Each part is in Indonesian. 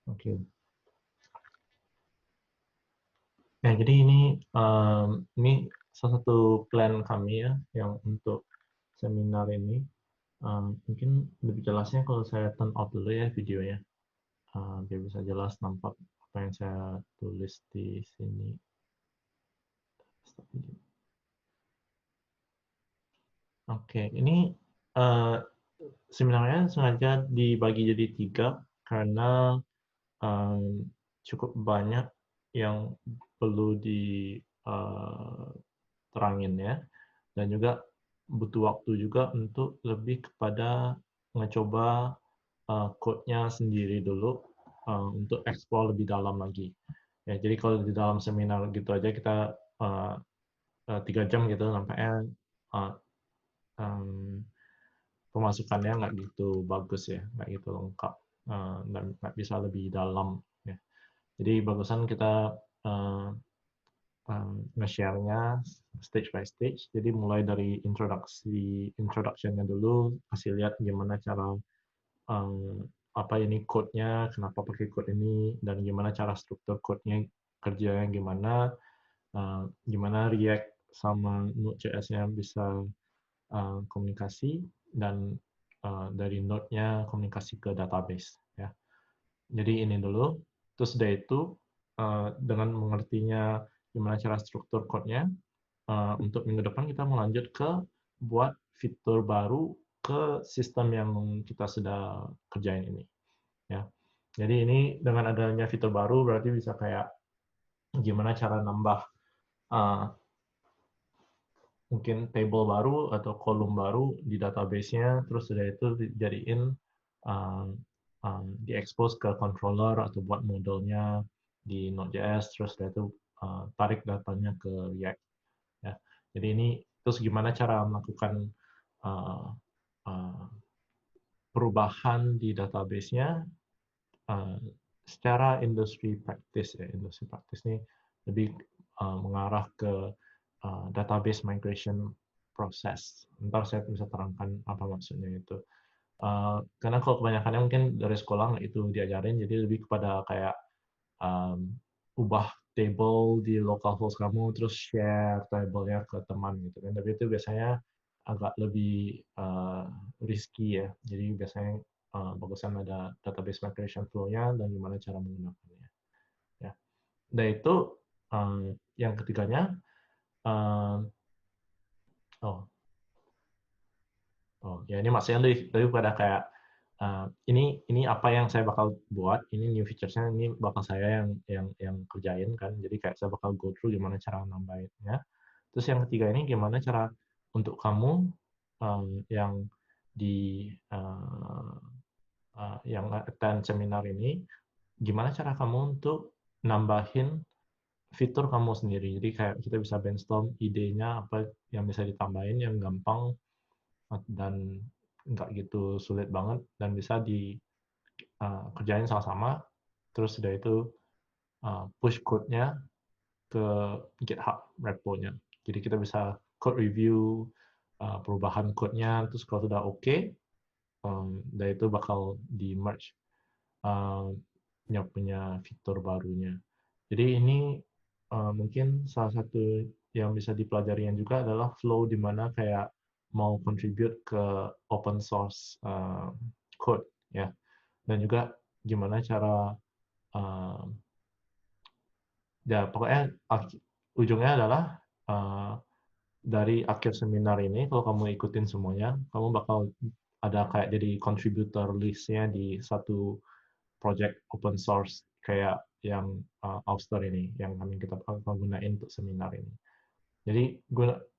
Oke. Ya, jadi ini salah satu plan kami ya, yang untuk seminar ini. Mungkin lebih jelasnya kalau saya turn off dulu ya videonya, biar bisa jelas nampak apa yang saya tulis di sini. Stop video. Oke, ini eh, seminarnya sengaja dibagi jadi 3 karena cukup banyak yang perlu diterangin ya, dan juga butuh waktu juga untuk lebih kepada mencoba code-nya sendiri dulu untuk explore lebih dalam lagi. Ya, jadi kalau di dalam seminar gitu aja kita 3 jam gitu nampaknya uh, um, pemasukannya nggak gitu bagus ya, nggak gitu lengkap, dan nggak bisa lebih dalam ya. Jadi bagusan kita uh, nge-share-nya stage by stage. Jadi mulai dari introduction-nya dulu, kasih lihat gimana cara apa ini code-nya, kenapa pakai code ini, dan gimana cara struktur code-nya, kerjanya gimana, gimana React sama Node.js-nya bisa komunikasi, dan dari Node-nya komunikasi ke database. Ya. Jadi ini dulu. Terus sudah itu, dengan mengertinya gimana cara struktur code-nya, untuk minggu depan kita melanjut ke buat fitur baru ke sistem yang kita sudah kerjain ini. Ya. Jadi ini dengan adanya fitur baru berarti bisa kayak gimana cara nambah uh, mungkin table baru atau kolom baru di database-nya, terus sudah itu dijadiin diekspos ke controller atau buat modelnya di Node.js, terus sudah itu tarik datanya ke React. Ya. Jadi ini terus gimana cara melakukan uh, uh, perubahan di database-nya secara industri practice ya. Industri practice ini lebih mengarah ke database migration process. Ntar saya bisa terangkan apa maksudnya itu. Karena kalau kebanyakannya mungkin dari sekolah nggak itu diajarin, jadi lebih kepada kayak um, ubah table di localhost kamu, terus share table-nya ke teman gitu kan. Tapi itu biasanya agak lebih risky ya. Jadi biasanya bagusan ada database migration flow-nya dan gimana cara menggunakannya. Ya. Dan itu yang ketiganya, um, oh oh ya ini maksudnya lebih pada kayak ini apa yang saya bakal buat, ini new features-nya, ini bakal saya yang kerjain kan. Jadi kayak saya bakal go through gimana cara nambahinnya. Terus yang ketiga ini gimana cara untuk kamu yang di yang attend seminar ini, gimana cara kamu untuk nambahin fitur kamu sendiri. Jadi kayak kita bisa brainstorm idenya apa yang bisa ditambahin yang gampang dan nggak gitu sulit banget dan bisa dikerjain sama-sama. Terus sudah itu push code-nya ke GitHub repo-nya. Jadi kita bisa code review perubahan code-nya, terus kalau sudah oke, dan itu bakal di merge punya fitur barunya. Jadi ini mungkin salah satu yang bisa dipelajari juga adalah flow di mana kayak mau contribute ke open source code ya, dan juga gimana cara uh, ya pokoknya ujungnya adalah uh, dari akhir seminar ini kalau kamu ikutin semuanya, kamu bakal ada kayak jadi contributor list-nya di satu project open source kayak yang Auster ini, yang kami kita bakal gunain untuk seminar ini. Jadi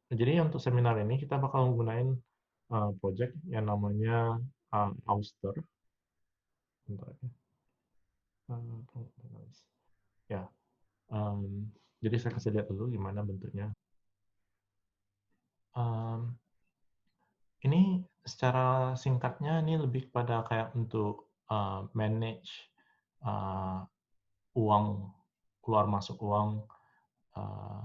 jadi untuk seminar ini kita bakal menggunakan project yang namanya Auster. Bentar ya. Ya, jadi saya kasih lihat dulu gimana bentuknya. Um, ini secara singkatnya ini lebih pada kayak untuk manage uh, uang, keluar masuk uang, uh,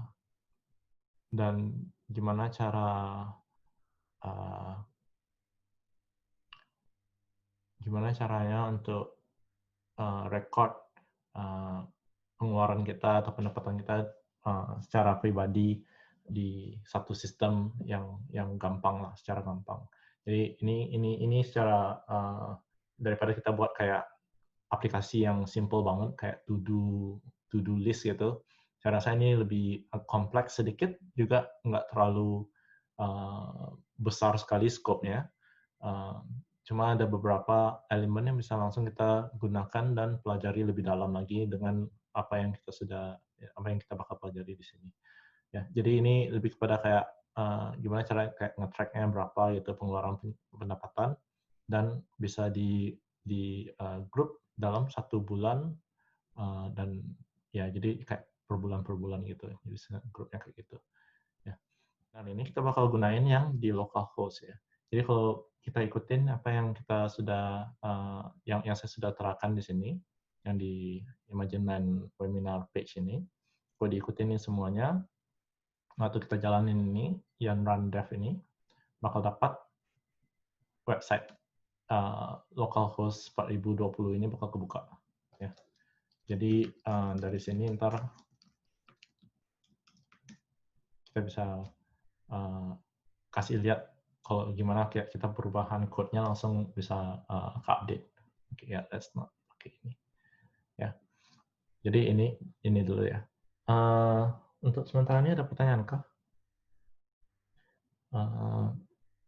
dan gimana uh, gimana caranya untuk record pengeluaran kita atau pendapatan kita secara pribadi di satu sistem yang gampang lah, secara gampang. Jadi ini secara daripada kita buat kayak aplikasi yang simple banget kayak to-do list gitu. Saya rasa ini lebih kompleks sedikit, juga nggak terlalu besar sekali skopnya. Cuma ada beberapa elemen yang bisa langsung kita gunakan dan pelajari lebih dalam lagi dengan apa yang kita bakal pelajari di sini. Ya, jadi ini lebih kepada kayak gimana cara kayak nge-track-nya berapa gitu pengeluaran pendapatan, dan bisa di grup dalam 1 bulan, dan ya jadi kayak per bulan gitu. Jadi grupnya kayak gitu. Ya. Dan ini kita bakal gunain yang di localhost ya. Jadi kalau kita ikutin apa yang kita sudah yang saya sudah terapkan di sini, yang di Imagineland webinar page ini, kalau diikutin ini semuanya, waktu kita jalanin ini, yang run dev ini, bakal dapat website localhost 4020 ini bakal kebuka. Ya. Jadi dari sini ntar kita bisa kasih lihat kalau gimana kayak kita perubahan code-nya langsung bisa ke-update. Oke, ya, let's not pakai ini. Ya. Jadi ini dulu ya. Untuk sementara ini ada pertanyaan kah?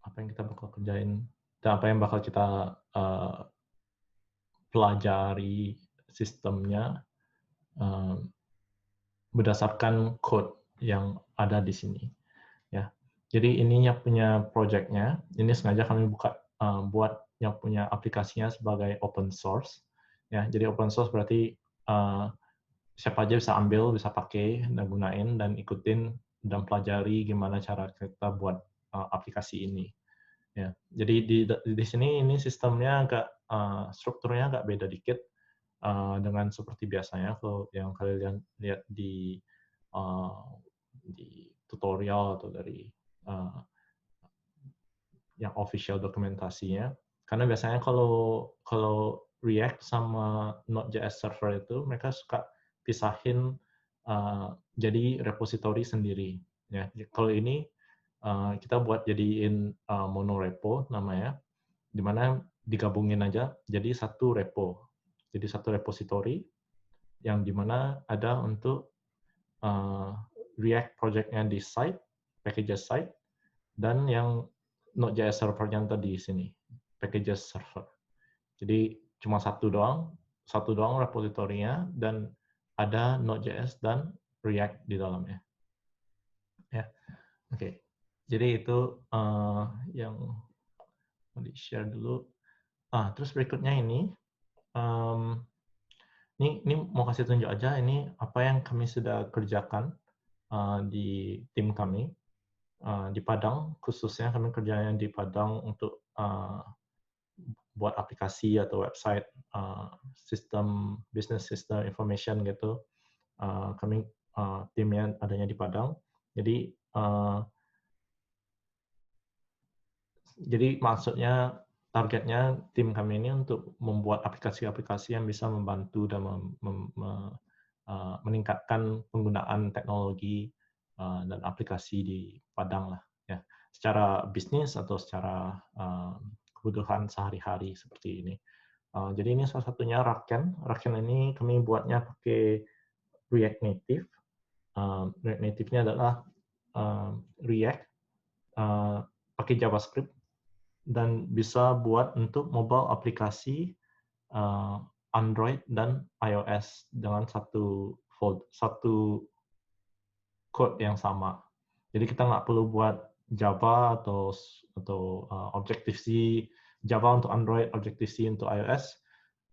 Apa yang kita bakal kerjain dan apa yang bakal kita pelajari sistemnya berdasarkan code yang ada di sini. Ya. Jadi ini yang punya project-nya, ini sengaja kami buat yang punya aplikasinya sebagai open source. Ya, jadi open source berarti siapa aja bisa ambil, bisa pakai dan gunain dan ikutin dan pelajari gimana cara kita buat aplikasi ini. Ya, jadi di sini ini sistemnya strukturnya agak beda dikit dengan seperti biasanya kalau yang kalian lihat di tutorial atau dari yang official dokumentasinya. Karena biasanya kalau React sama Node.js server itu mereka suka pisahin jadi repository sendiri. Ya, kalau ini kita buat jadiin monorepo namanya, di mana digabungin aja jadi satu repo. Jadi satu repository yang di mana ada untuk React project-nya di site, packages site, dan yang Node.js server yang tadi di sini, packages server. Jadi cuma satu doang repositorinya, dan ada Node.js dan React di dalamnya. Ya, oke. Jadi itu yang mau di-share dulu. Terus berikutnya ini mau kasih tunjuk aja ini apa yang kami sudah kerjakan di tim kami. Di Padang, khususnya kami kerjanya di Padang untuk buat aplikasi atau website, sistem business system information gitu. Kami timnya adanya di Padang. Jadi maksudnya targetnya tim kami ini untuk membuat aplikasi-aplikasi yang bisa membantu dan meningkatkan penggunaan teknologi dan aplikasi di Padang lah ya, secara bisnis atau secara kebutuhan sehari-hari seperti ini. Jadi ini salah satunya Raken. Raken ini kami buatnya pakai React Native. React Native-nya adalah React pakai JavaScript dan bisa buat untuk mobile aplikasi Android dan iOS dengan satu code yang sama. Jadi kita nggak perlu buat Java atau Objective-C, Java untuk Android, Objective-C untuk iOS,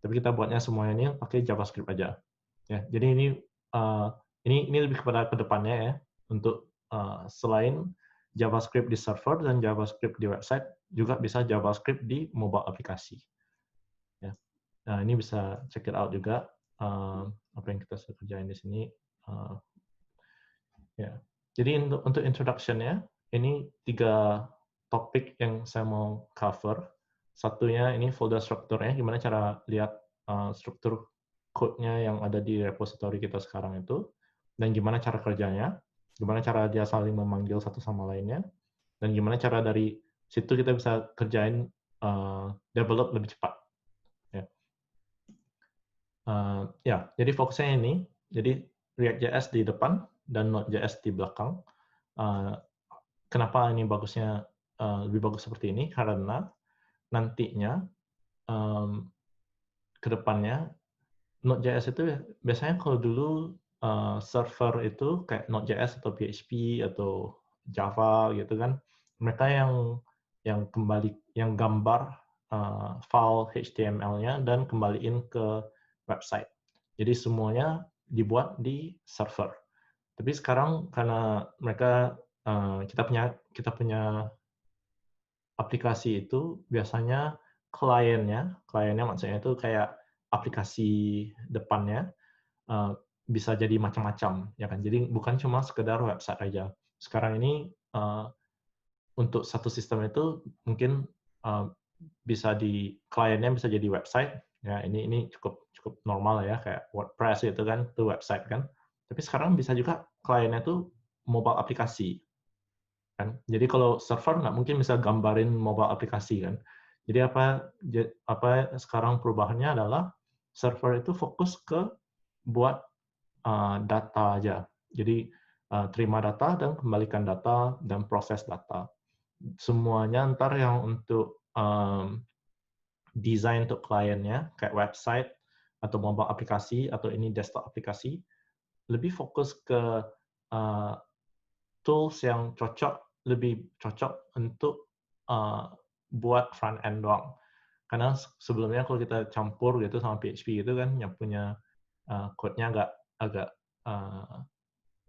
tapi kita buatnya semuanya ini pakai JavaScript aja. Ya, jadi ini lebih kepada kedepannya ya, untuk selain JavaScript di server dan JavaScript di website, juga bisa JavaScript di mobile aplikasi. Ya. Nah, ini bisa check it out juga apa yang kita sudah kerjain di sini. Ya. Jadi untuk introduction-nya, ini 3 topik yang saya mau cover. Satunya ini folder strukturnya, gimana cara lihat struktur code-nya yang ada di repository kita sekarang itu, dan gimana cara kerjanya, gimana cara dia saling memanggil satu sama lainnya, dan gimana cara dari situ kita bisa kerjain develop lebih cepat. Ya. Ya, jadi fokusnya ini, jadi React.js di depan dan Node.js di belakang. Kenapa ini bagusnya lebih bagus seperti ini? Karena nantinya ke depannya Node.js itu biasanya kalau dulu server itu kayak Node.js atau PHP atau Java gitu kan, mereka yang gambar file HTML-nya dan kembaliin ke website. Jadi semuanya dibuat di server. Tapi sekarang karena mereka kita punya aplikasi itu biasanya kliennya maksudnya itu kayak aplikasi depannya bisa jadi macam-macam, ya kan? Jadi bukan cuma sekedar website aja. Sekarang ini untuk satu sistem itu mungkin kliennya bisa jadi website, ya ini cukup normal ya, kayak WordPress itu kan, itu website kan. Tapi sekarang bisa juga kliennya itu mobile aplikasi, kan. Jadi kalau server nggak mungkin bisa gambarin mobile aplikasi kan. Jadi apa sekarang perubahannya adalah server itu fokus ke buat data aja. Jadi terima data dan kembalikan data dan proses data. Semuanya ntar yang untuk desain untuk kliennya kayak website atau mobile aplikasi atau ini desktop aplikasi lebih fokus ke tools yang lebih cocok untuk buat front end doang. Karena sebelumnya kalau kita campur gitu sama PHP gitu kan, yang punya code-nya agak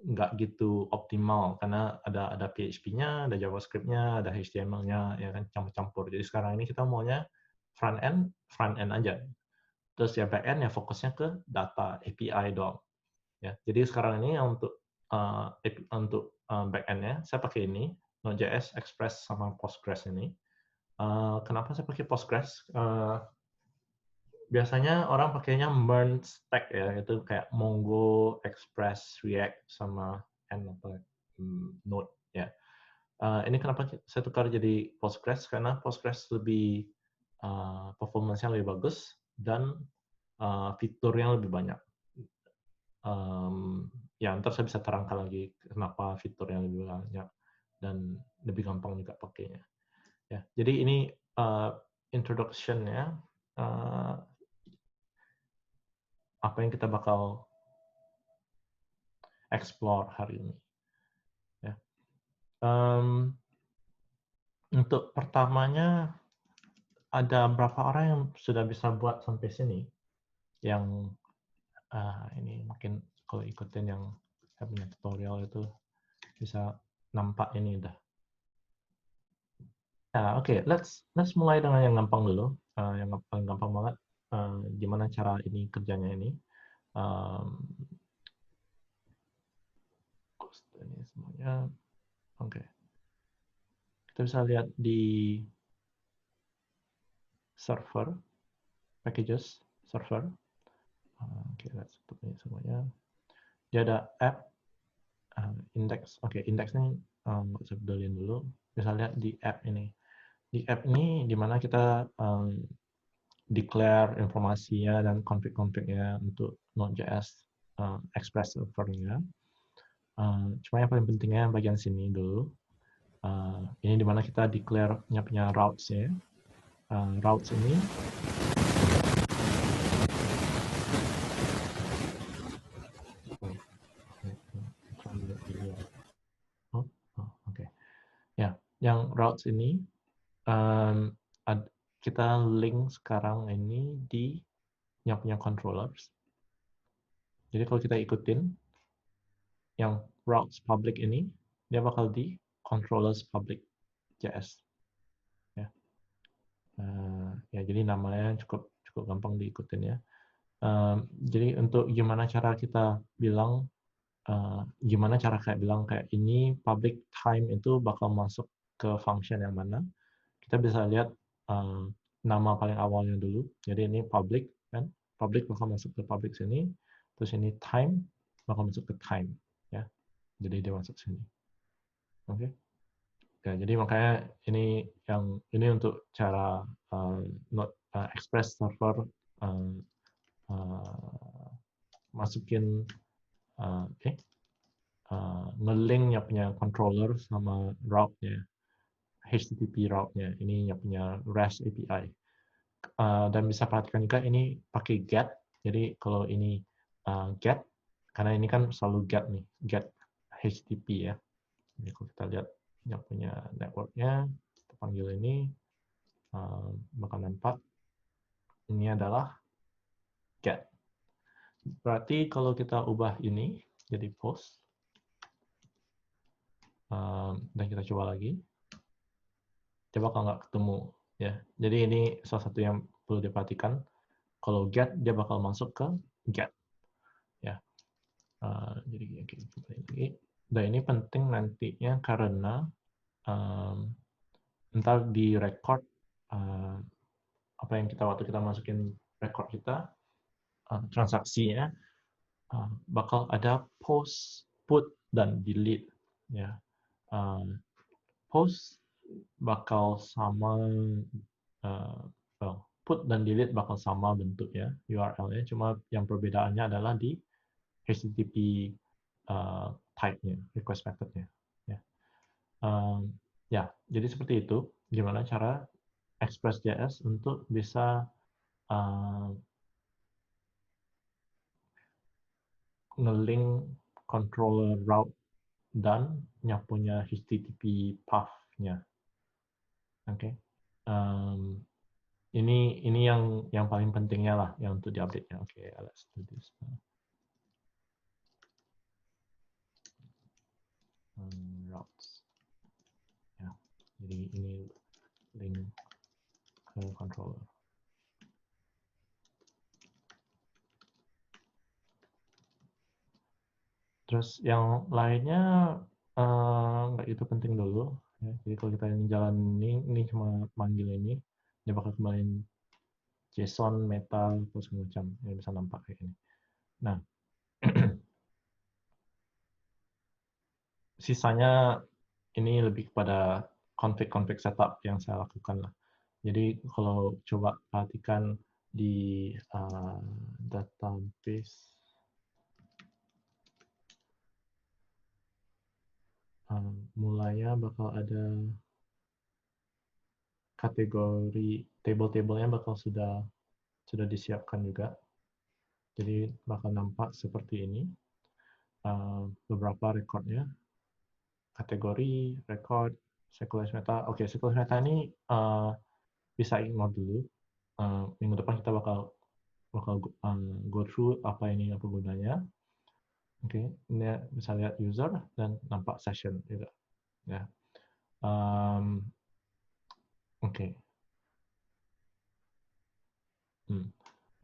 nggak gitu optimal karena ada PHP-nya, ada JavaScript-nya, ada HTML-nya, ya kan campur-campur. Jadi sekarang ini kita maunya front end aja. Terus ya back end ya fokusnya ke data API doang. Ya, jadi sekarang ini untuk back end-nya saya pakai ini Node.js, Express sama Postgres ini. Kenapa saya pakai Postgres? Biasanya orang pakainya MERN stack ya, itu kayak Mongo, Express, React sama Node ya. Ini kenapa saya tukar jadi Postgres karena Postgres lebih performance-nya lebih bagus dan fiturnya lebih banyak. Ya ntar saya bisa terangkan lagi kenapa fiturnya lebih banyak dan lebih gampang juga pakainya. Ya, jadi ini introduction-nya. Apa yang kita bakal explore hari ini. Ya. Untuk pertamanya, ada berapa orang yang sudah bisa buat sampai sini? Yang ini mungkin kalau ikutin yang saya punya tutorial itu bisa nampak ini udah. Ya, oke. Let's mulai dengan yang gampang dulu. Yang paling gampang banget. Gimana cara ini kerjanya ini? Ini semuanya. Oke. Kita bisa lihat di server, packages, server. Oke, let's tutup ini semuanya. Dia ada app, index. Oke, index ini nggak usah peduliin dulu. Bisa lihat di app ini. Di app ini di mana kita declare informasinya dan config-config-nya untuk Node.js Express server-nya. Cuma yang paling pentingnya bagian sini dulu. Ini di mana kita declare punya routes-nya. Routes ini oke. Ya, yang routes ini kita link sekarang ini di yang punya controllers. Jadi kalau kita ikutin yang routes public ini, dia bakal di controllers public JS. Ya, ya jadi namanya cukup gampang diikutin ya. Jadi untuk gimana cara kita bilang, gimana cara bilang kayak ini public time itu bakal masuk ke function yang mana? Kita bisa lihat nama paling awalnya dulu. Jadi ini public kan. public bakal masuk ke public sini, terus ini time bakal masuk ke time, ya. Jadi dia masuk sini. Oke. Ya, jadi makanya ini untuk cara Express server masukin nge-link yang punya controller sama route-nya, HTTP route-nya. Ini yang punya REST API. Dan bisa perhatikan juga ini pakai GET. Jadi kalau ini GET, karena ini kan selalu GET nih, GET HTTP ya. Jadi kalau kita lihat yang punya network-nya, kita panggil ini, bakal nampak ini adalah GET. Berarti kalau kita ubah ini jadi post, dan kita coba lagi, dia bakal nggak ketemu. Ya. Jadi ini salah satu yang perlu diperhatikan. Kalau GET, dia bakal masuk ke GET. Ya. Jadi kembali lagi. Dan ini penting nantinya karena ntar di record apa yang waktu kita masukin record kita, transaksinya bakal ada post, put, dan delete. Ya. Post bakal sama, put dan delete bakal sama bentuknya, URL-nya, cuma yang perbedaannya adalah di HTTP type-nya, request method-nya. Ya. Ya, jadi seperti itu. Gimana cara Express.js untuk bisa nge-link controller route dan yang punya HTTP path-nya. Oke. Ini yang paling pentingnya lah yang untuk diupdate-nya. Oke, let's do this. Routes. Ya, jadi ini link ke controller. Terus yang lainnya nggak itu penting dulu. Ya. Jadi kalau kita jalan ini cuma manggil ini, dia bakal kembaliin JSON, meta, terus macam yang bisa nampak kayak ini. Nah, sisanya ini lebih kepada config setup yang saya lakukan lah. Jadi kalau coba perhatikan di database, mulanya bakal ada kategori, table-tablenya bakal sudah disiapkan juga. Jadi bakal nampak seperti ini. Beberapa recordnya, kategori, record, sequence meta. Oke, sequence meta ini bisa ignore dulu. Minggu depan kita bakal go through apa gunanya. Oke, ini bisa lihat user dan nampak session juga. Ya. Oke.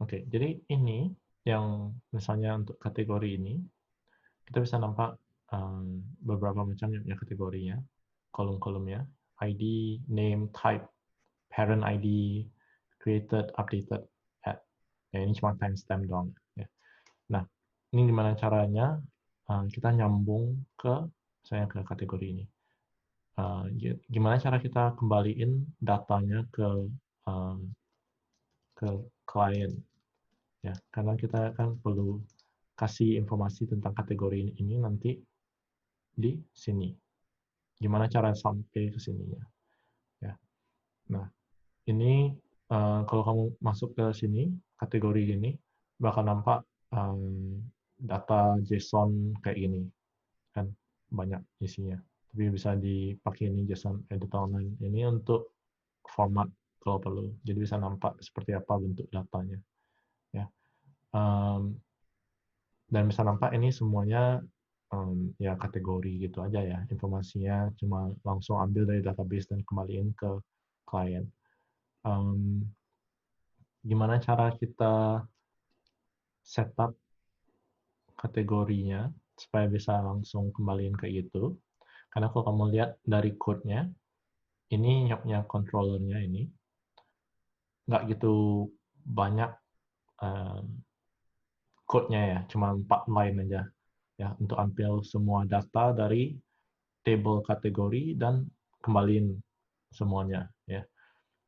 Oke, jadi ini yang misalnya untuk kategori ini, kita bisa nampak beberapa macam ya kategorinya, kolom-kolomnya, ID, name, type, parent ID, created, updated, add. Ya, ini cuma timestamp doang. Ya. Nah, ini gimana caranya kita nyambung ke kategori ini. Gimana cara kita kembaliin datanya ke klien, ya, karena kita kan perlu kasih informasi tentang kategori ini nanti di sini. Gimana cara sampai ke sininya? Ya. Nah, ini kalau kamu masuk ke sini, kategori ini, bakal nampak data JSON kayak gini. Kan banyak isinya. Tapi bisa dipakai ini JSON editor online. Ini untuk format kalau perlu. Jadi bisa nampak seperti apa bentuk datanya. Ya. Dan bisa nampak ini semuanya ya kategori gitu aja ya, informasinya cuma langsung ambil dari database dan kembaliin ke klien. Gimana cara kita setup kategorinya supaya bisa langsung kembaliin ke itu? Karena kalau kamu lihat dari code-nya, ini punya controllernya ini nggak gitu banyak code-nya ya, cuma 4 line aja ya untuk ambil semua data dari table kategori dan kembaliin semuanya ya.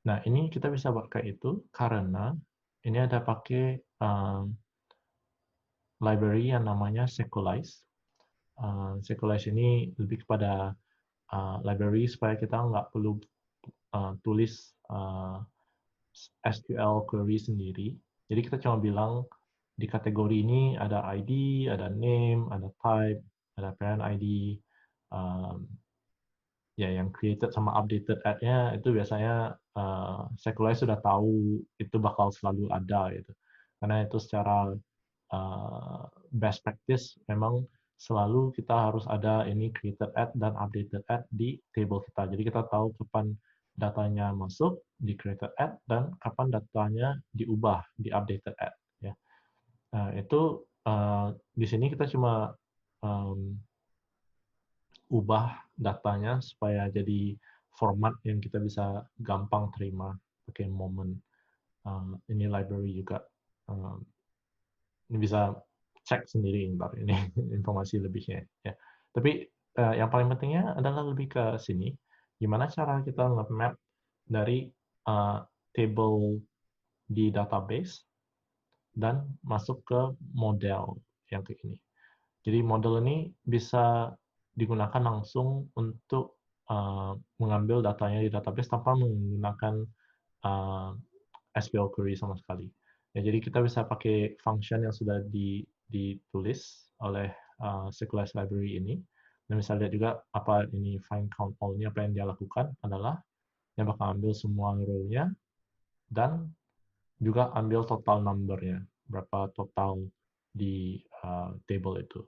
Nah, ini kita bisa buat kayak itu karena ini ada pakai library yang namanya Sequelize. Sequelize ini lebih kepada library supaya kita nggak perlu tulis SQL query sendiri. Jadi kita cuma bilang di kategori ini ada ID, ada name, ada type, ada parent ID, ya yang created sama updated ad-nya itu biasanya Sequelize sudah tahu itu bakal selalu ada gitu. Karena itu secara best practice memang selalu kita harus ada ini created ad dan updated ad di table kita. Jadi kita tahu kapan datanya masuk di created ad dan kapan datanya diubah di updated ad ya. Nah, itu di sini kita cuma ubah datanya supaya jadi format yang kita bisa gampang terima pakai moment. Ini library juga. Ini bisa cek sendiri ntar ini informasi lebihnya ya. Tapi yang paling pentingnya adalah lebih ke sini. Gimana cara kita nge-map dari table di database dan masuk ke model yang kayak ini. Jadi model ini bisa digunakan langsung untuk mengambil datanya di database tanpa menggunakan SQL query sama sekali. Ya, jadi kita bisa pakai function yang sudah ditulis oleh Sequelize library ini. Dan bisa lihat juga apa ini find count all-nya, apa yang dia lakukan adalah yang bakal ambil semua row-nya dan juga ambil total number-nya, berapa total di table itu.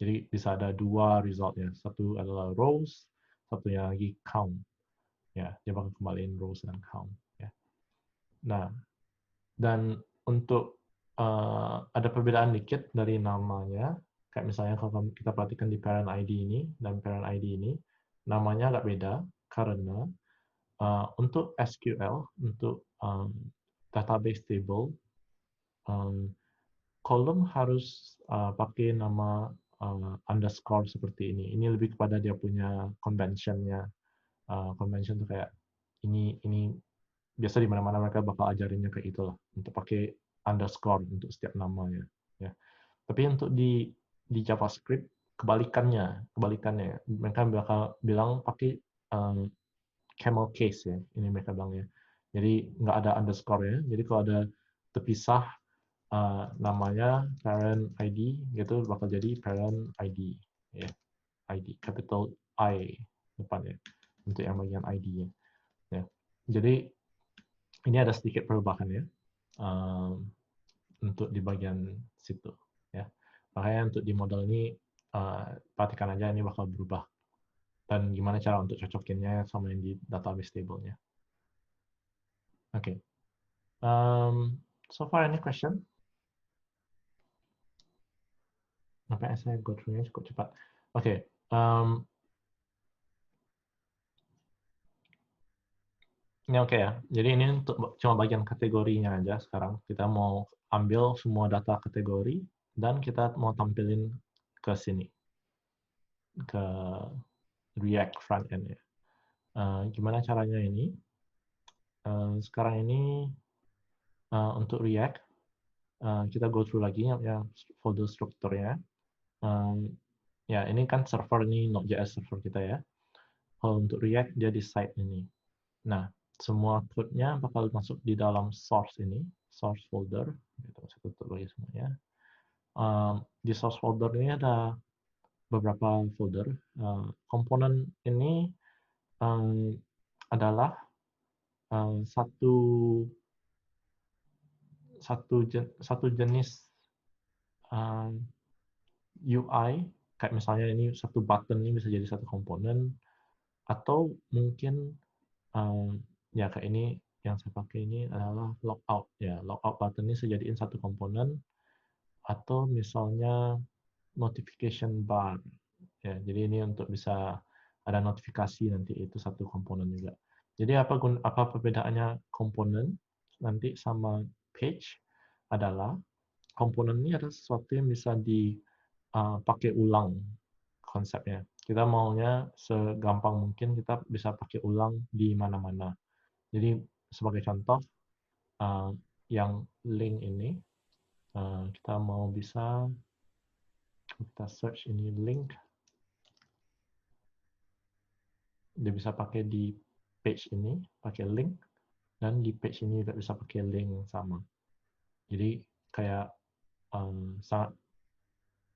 Jadi bisa ada dua result-nya. Satu adalah rows, satunya lagi count. Ya, dia bakal kembaliin rows dan count. Ya. Nah, dan untuk ada perbedaan dikit dari namanya, kayak misalnya kalau kita perhatikan di parent ID ini dan parent ID ini, namanya agak beda karena untuk SQL, untuk database table, kolom harus pakai nama underscore seperti ini. Ini lebih kepada dia punya convention-nya. Convention itu kayak ini biasa di mana-mana mereka bakal ajarinnya kayak itu lah untuk pakai underscore untuk setiap namanya ya. Tapi untuk di JavaScript kebalikannya mereka bakal bilang pakai camel case ya, ini mereka bilangnya. Jadi nggak ada underscore ya, jadi kalau ada terpisah namanya parent ID gitu bakal jadi parent ID ya, ID capital I depannya untuk yang bagian ID-nya ya. Jadi ini ada sedikit perubahan ya untuk di bagian situ ya. Makanya untuk di model ini perhatikan aja ini bakal berubah dan gimana cara untuk cocokinnya sama yang di database table-nya. Oke. So far any question? Nampaknya saya go through-nya cukup cepat. Oke. Ini oke ya. Jadi ini untuk cuma bagian kategorinya aja sekarang. Kita mau ambil semua data kategori dan kita mau tampilin ke sini. Ke React front end ya. Gimana caranya ini? Sekarang ini untuk React kita go through lagi yang folder strukturnya. Ya ini kan server ini Node.js server kita ya. Kalau untuk React dia di site ini. Nah, semua code-nya bakal masuk di dalam source ini, source folder. Saya tutup lagi semuanya. Di source folder ini ada beberapa folder. Komponen ini adalah satu jenis UI, kayak misalnya ini satu button ini bisa jadi satu komponen, atau mungkin ya kayak ini yang saya pakai ini adalah logout ya, logout button ini saya jadiin satu komponen, atau misalnya notification bar ya, jadi ini untuk bisa ada notifikasi nanti itu satu komponen juga. Jadi apa perbedaannya komponen nanti sama page? adalah komponen ini adalah sesuatu yang bisa dipakai ulang konsepnya. Kita maunya segampang mungkin kita bisa pakai ulang di mana-mana. Jadi sebagai contoh, yang link ini, kita mau bisa kita search ini link, dia bisa pakai di page ini, pakai link, dan di page ini juga bisa pakai link yang sama. Jadi kayak sangat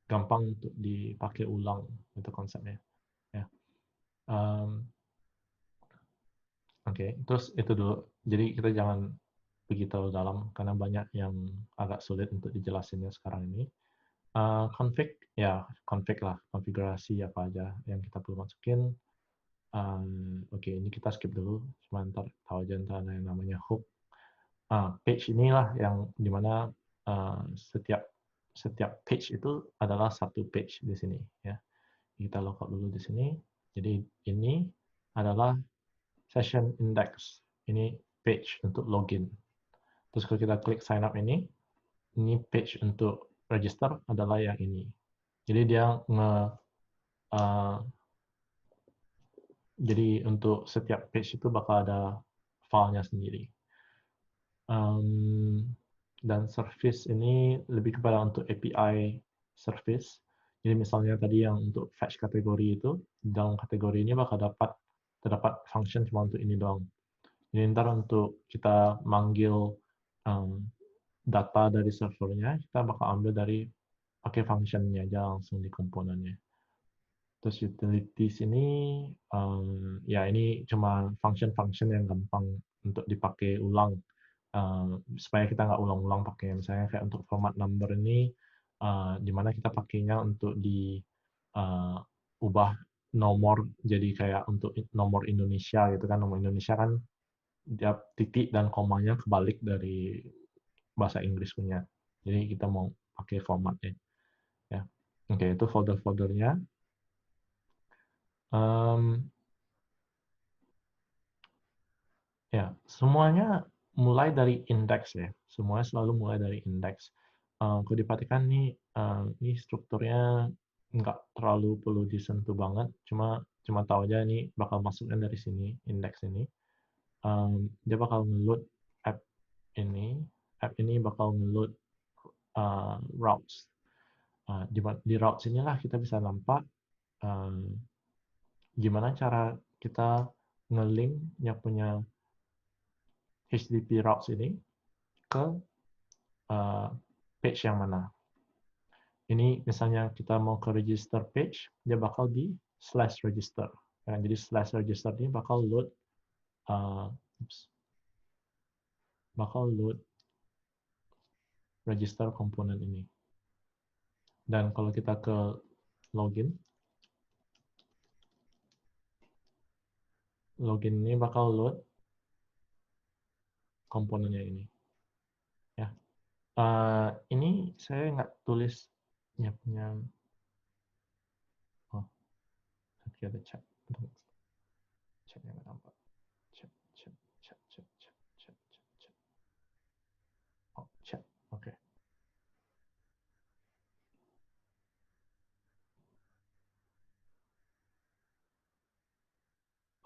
gampang untuk dipakai ulang itu konsepnya. Ya. Oke, terus itu dulu. Jadi kita jangan begitu dalam karena banyak yang agak sulit untuk dijelasinnya sekarang ini. Config, ya config lah, konfigurasi apa aja yang kita perlu masukin. Oke, ini kita skip dulu, cuma ntar tahu aja ntar ada yang namanya hook. Page inilah yang dimana setiap page itu adalah satu page di sini ya. Kita logout dulu di sini. Jadi ini adalah session index. Ini page untuk login. Terus kalau kita klik sign up ini page untuk register adalah yang ini. Jadi dia jadi untuk setiap page itu bakal ada filenya sendiri. Dan service ini lebih kepada untuk API service. Jadi misalnya tadi yang untuk fetch kategori itu, dalam kategori ini bakal terdapat function cuma untuk ini doang. Jadi ntar untuk kita manggil data dari servernya, kita bakal ambil dari pakai functionnya aja langsung di komponennya. Terus utilities ini, ya ini cuma function-function yang gampang untuk dipakai ulang. Supaya kita nggak ulang-ulang pakai, misalnya kayak untuk format number ini, di mana kita pakainya untuk ubah nomor jadi kayak untuk nomor Indonesia gitu kan. Nomor Indonesia kan dia titik dan komanya kebalik dari bahasa Inggris punya. Jadi kita mau pakai formatnya. Ya. Oke, itu folder-foldernya. Ya, semuanya mulai dari indeks ya. Semuanya selalu mulai dari indeks. Kalau diperhatikan nih, ini strukturnya nggak terlalu perlu disentuh banget. Cuma tahu aja ini bakal masuknya dari sini, indeks ini. Dia bakal ngeload app ini. App ini bakal ngeload routes. Di routes inilah kita bisa nampak gimana cara kita nge-link yang punya HTTP routes ini ke page yang mana. Ini misalnya kita mau ke register page, dia bakal di /register. Jadi /register ini bakal load register komponen ini. Dan kalau kita ke login ini bakal load komponennya ini. Ya. Ini saya nggak tulis punya. Oh, tadi ada chat. Chatnya nggak nampak. Chat. Oh, chat. Oke.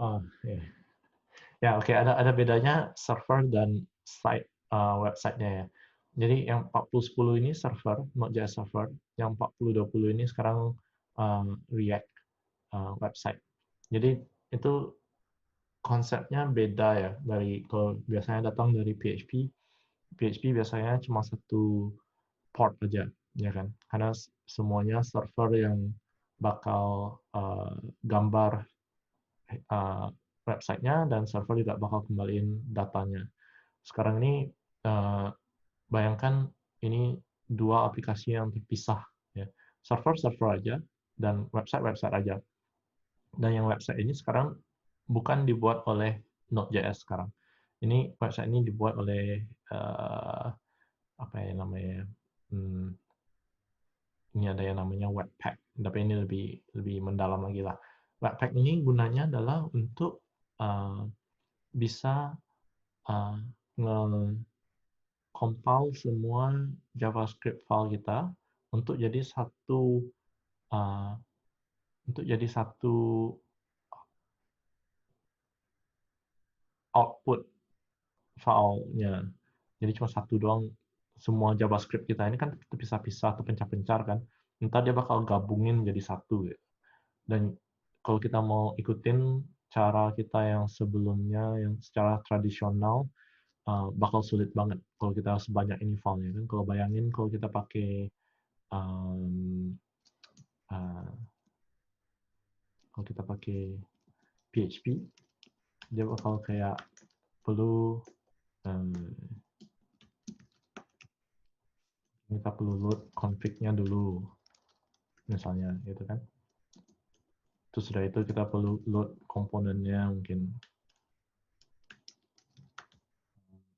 Oh, ya. Ya, oke. Ada bedanya server dan site website-nya ya. Jadi yang 4010 ini server, Node.js server. Yang 4020 ini sekarang React website. Jadi itu konsepnya beda ya dari kalau biasanya datang dari PHP. PHP biasanya cuma satu port aja, ya kan? Karena semuanya server yang bakal gambar websitenya dan server juga bakal kembaliin datanya. Sekarang ini bayangkan ini dua aplikasi yang terpisah, ya. Server aja dan website aja. Dan yang website ini sekarang bukan dibuat oleh Node.js sekarang. Ini website ini dibuat oleh apa ya namanya? Ini ada yang namanya Webpack, tapi ini lebih mendalam lagi lah. Webpack ini gunanya adalah untuk bisa compile semua JavaScript file kita untuk jadi satu uh, output filenya. Jadi cuma satu doang. Semua JavaScript kita ini kan terpisah-pisah atau pencah-pencah kan. Ntar dia bakal gabungin jadi satu. Gitu. Dan kalau kita mau ikutin cara kita yang sebelumnya, yang secara tradisional, bakal sulit banget kalau kita sebanyak ini filenya kan. Kalau bayangin kalau kita pakai PHP, dia bakal kayak perlu kita perlu load config-nya dulu, misalnya, gitu kan. Terus sudah itu kita perlu load komponennya, mungkin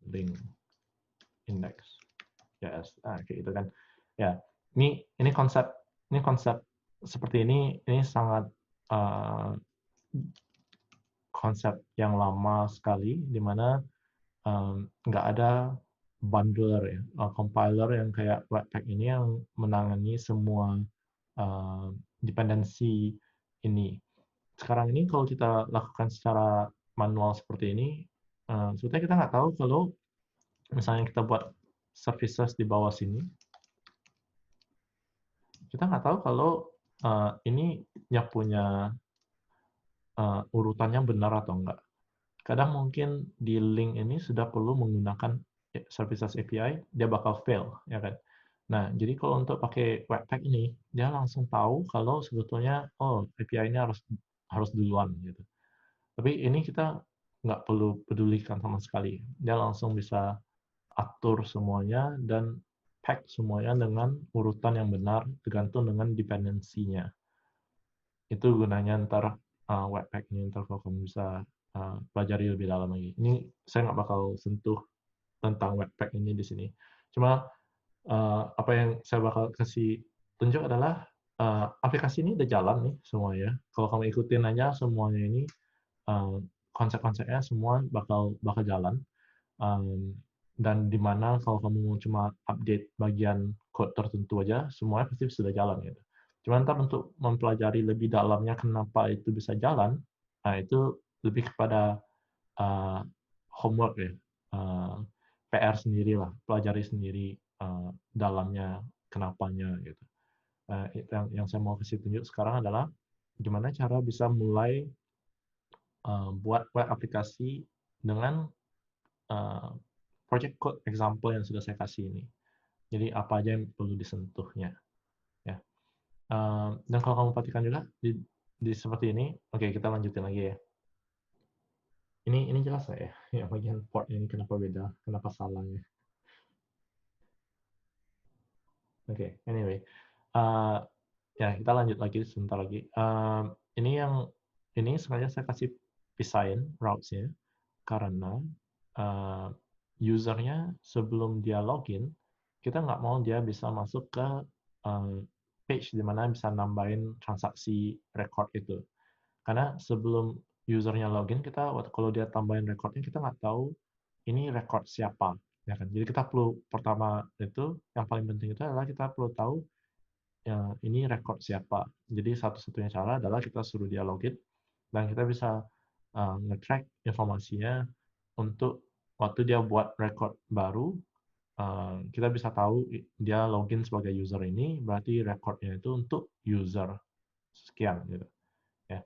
link index JS, kayak gitu kan. Ya, ini konsep seperti ini sangat konsep yang lama sekali, di mana nggak ada bundler ya, compiler yang kayak Webpack ini yang menangani semua dependensi ini. Sekarang ini kalau kita lakukan secara manual seperti ini, sebetulnya kita nggak tahu kalau misalnya kita buat services di bawah sini, kita nggak tahu kalau ini yang punya urutannya benar atau enggak. Kadang mungkin di link ini sudah perlu menggunakan services API, dia bakal fail, ya kan? Nah, jadi kalau untuk pakai Webpack ini, dia langsung tahu kalau sebetulnya, oh, API ini harus duluan, gitu. Tapi ini kita nggak perlu pedulikan sama sekali. Dia langsung bisa atur semuanya dan pack semuanya dengan urutan yang benar, tergantung dengan dependensinya. Itu gunanya ntar Webpack ini, ntar kalau kamu bisa pelajari lebih dalam lagi. Ini saya nggak bakal sentuh tentang Webpack ini di sini. Cuma apa yang saya bakal kasih tunjuk adalah aplikasi ini udah jalan nih semua ya. Kalau kamu ikutin aja semuanya ini, konsep-konsepnya semua bakal jalan. Dan di mana kalau kamu cuma update bagian code tertentu aja, semuanya pasti sudah jalan gitu. Cuma ntar untuk mempelajari lebih dalamnya kenapa itu bisa jalan, nah itu lebih kepada homework ya, PR sendiri lah, pelajari sendiri dalamnya kenapanya gitu. Yang saya mau kasih tunjuk sekarang adalah gimana cara bisa mulai buat web aplikasi dengan project code example yang sudah saya kasih ini. Jadi apa aja yang perlu disentuhnya. Ya. Dan kalau kamu perhatikan juga di seperti ini, oke kita lanjutin lagi ya. Ini jelas nggak ya? Yang bagian port ini kenapa beda, kenapa salahnya? Oke, anyway. Ya kita lanjut lagi sebentar lagi. Ini sengaja saya kasih pisahin routes-nya karena usernya sebelum dia login, kita nggak mau dia bisa masuk ke page di mana bisa nambahin transaksi record itu. Karena sebelum usernya login, kalau dia tambahin recordnya, kita nggak tahu ini record siapa. Ya kan? Jadi kita perlu, pertama itu, yang paling penting itu adalah kita perlu tahu ya, ini record siapa. Jadi satu-satunya cara adalah kita suruh dia login, dan kita bisa nge-track informasinya untuk waktu dia buat record baru, kita bisa tahu dia login sebagai user ini, berarti recordnya itu untuk user sekian gitu. Ya.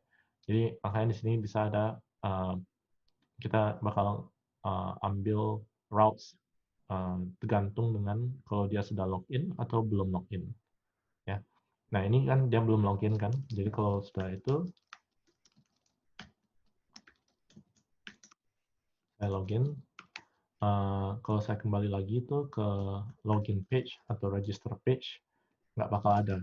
Jadi makanya di sini bisa ada kita bakal ambil routes tergantung dengan kalau dia sudah login atau belum login. Ya. Nah ini kan dia belum login kan, jadi kalau sudah itu saya login. Kalau saya kembali lagi itu ke login page atau register page, nggak bakal ada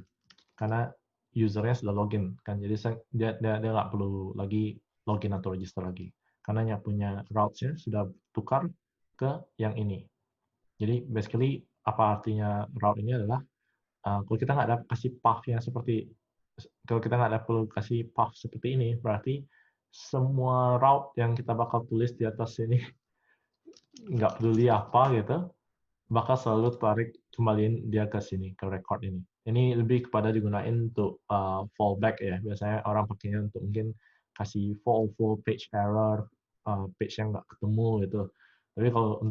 karena usernya sudah login kan, jadi dia nggak perlu lagi login atau register lagi karena yang punya routes-nya sudah tukar ke yang ini. Jadi basically apa artinya route ini adalah kalau kita nggak ada kasih path-nya kalau kita nggak ada perlu kasih path seperti ini, berarti semua route yang kita bakal tulis di atas ini nggak peduli apa gitu, bakal selalu tarik kembaliin dia ke sini, ke record ini. Ini lebih kepada digunain untuk fallback ya. Biasanya orang pakainya untuk mungkin kasih full page error, page yang nggak ketemu gitu. Tapi kalau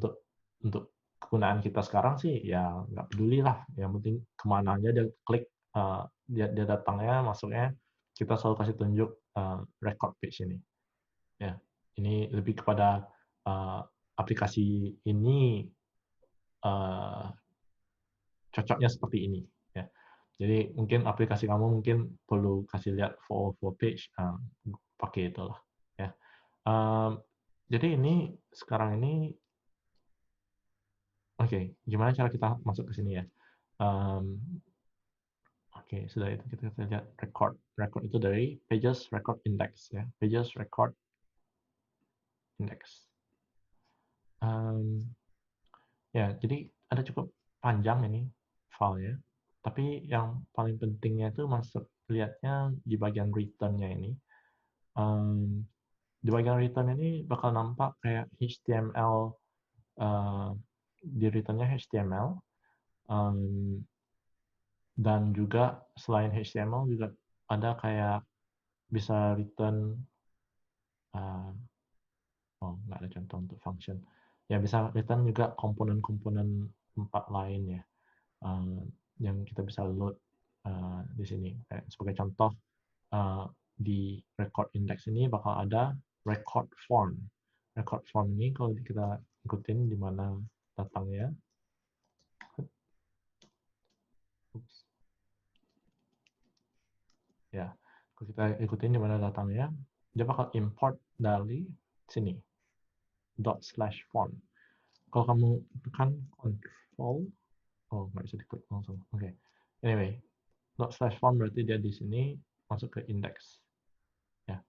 untuk kegunaan kita sekarang sih ya nggak peduli lah. Yang penting kemana aja dia klik, dia datangnya, masuknya, kita selalu kasih tunjuk record page ini. Ya, ini lebih kepada aplikasi ini cocoknya seperti ini. Ya. Jadi mungkin aplikasi kamu mungkin perlu kasih lihat for page, pakai itulah. Ya. Jadi ini sekarang ini, oke, gimana cara kita masuk ke sini ya? Oke, sudah itu kita lihat record. Record itu dari pages record index ya. Pages record index. Ya, jadi ada cukup panjang ini filenya. Tapi yang paling pentingnya itu masuk lihatnya di bagian return-nya ini. Di bagian return ini bakal nampak kayak HTML, di return-nya HTML, dan juga selain HTML juga ada kayak bisa return, oh nggak ada contoh untuk function. Ya bisa return juga komponen-komponen tempat lain ya. Yang kita bisa load di sini. Sebagai contoh, di record index ini bakal ada record form. Record form ini kalau kita ikutin di mana datangnya, ya, kalau kita ikutin di mana datangnya, dia bakal import dari sini ./form. Kalau kamu tekan control, oh nggak bisa diklik langsung. Oke. Anyway, ./form berarti dia di sini masuk ke index. Ya.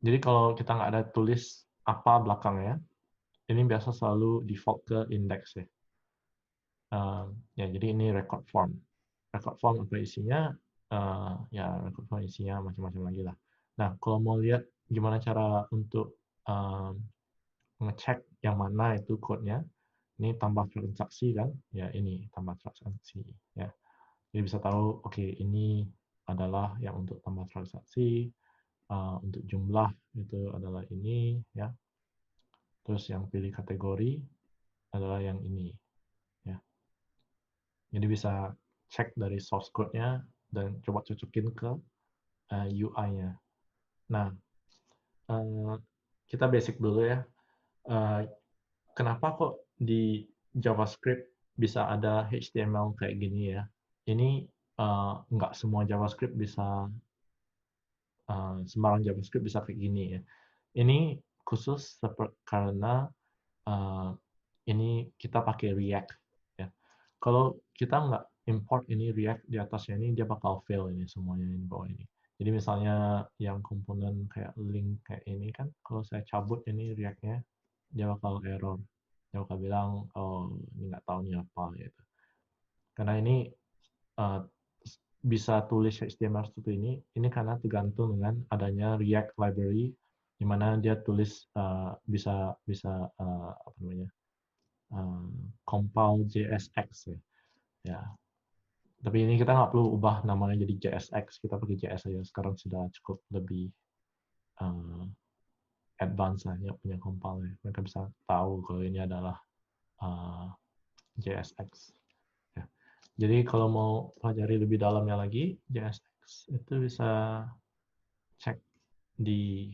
Jadi kalau kita nggak ada tulis apa belakangnya, ini biasa selalu default ke index ya. Ya, jadi ini record form. Record form apa isinya? Ya, record form isinya macam-macam lagi lah. Nah, kalau mau lihat gimana cara untuk ngecek yang mana itu code-nya, ini tambah transaksi kan? Ya, ini tambah transaksi. Ya, jadi bisa tahu, oke, ini adalah yang untuk tambah transaksi, untuk jumlah itu adalah ini, ya. Terus yang pilih kategori adalah yang ini, ya. Jadi bisa cek dari source code-nya dan coba cocokin ke UI-nya. Nah, kita basic dulu ya. Kenapa kok di JavaScript bisa ada HTML kayak gini ya? Ini nggak semua JavaScript bisa, sembarang JavaScript bisa kayak gini ya. Ini khusus karena ini kita pakai React ya. Kalau kita nggak import ini React di atasnya ini, dia bakal fail ini semuanya di bawah ini. Jadi misalnya yang komponen kayak link kayak ini kan, kalau saya cabut ini React-nya, dia bakal error. Dia bakal bilang, oh ini nggak tahu ini apa gitu. Karena ini bisa tulis HTML seperti ini karena tergantung dengan adanya React library, di mana dia tulis bisa apa namanya, compile JSX ya. Ya. Tapi ini kita nggak perlu ubah namanya jadi JSX, kita pakai JS saja. Sekarang sudah cukup lebih advance lah ya, punya compile. Mereka bisa tahu kalau ini adalah JSX. Ya. Jadi kalau mau pelajari lebih dalamnya lagi, JSX itu bisa cek di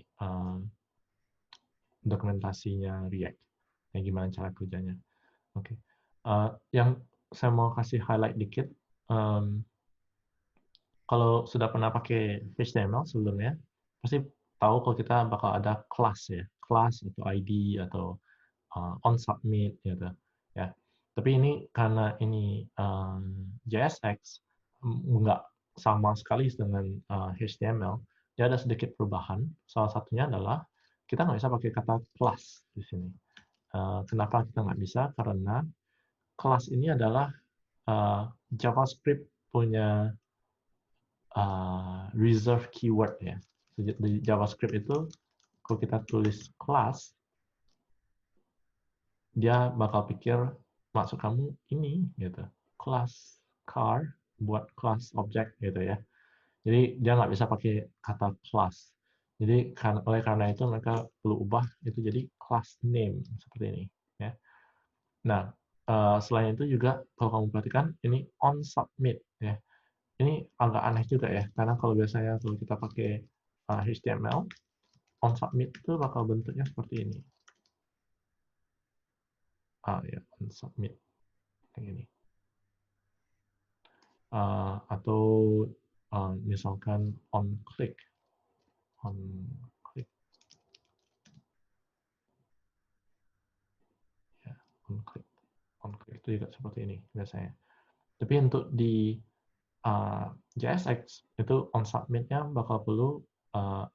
dokumentasinya React. Ya, gimana cara kerjanya. Oke. Yang saya mau kasih highlight dikit, kalau sudah pernah pakai HTML sebelumnya, pasti tahu kalau kita bakal ada class ya, class atau ID atau on submit gitu ya. Tapi ini karena ini JSX nggak sama sekali dengan HTML, dia ada sedikit perubahan. Salah satunya adalah kita nggak bisa pakai kata class di sini. Kenapa kita nggak bisa? Karena class ini adalah JavaScript punya reserve keyword ya. Di JavaScript itu kalau kita tulis class, dia bakal pikir maksud kamu ini gitu, kelas car buat kelas objek gitu ya. Jadi dia nggak bisa pakai kata class. Jadi oleh karena itu mereka perlu ubah itu jadi class name seperti ini ya. Nah, selain itu juga kalau kamu perhatikan ini on submit ya. Ini agak aneh juga ya, karena kalau biasanya kalau kita pakai HTML, on submit itu bakal bentuknya seperti ini. Ya, on submit kayak gini. Atau misalkan on click, on click, ya, on click, on click itu juga seperti ini biasanya. Tapi untuk di JSX itu on submit-nya bakal perlu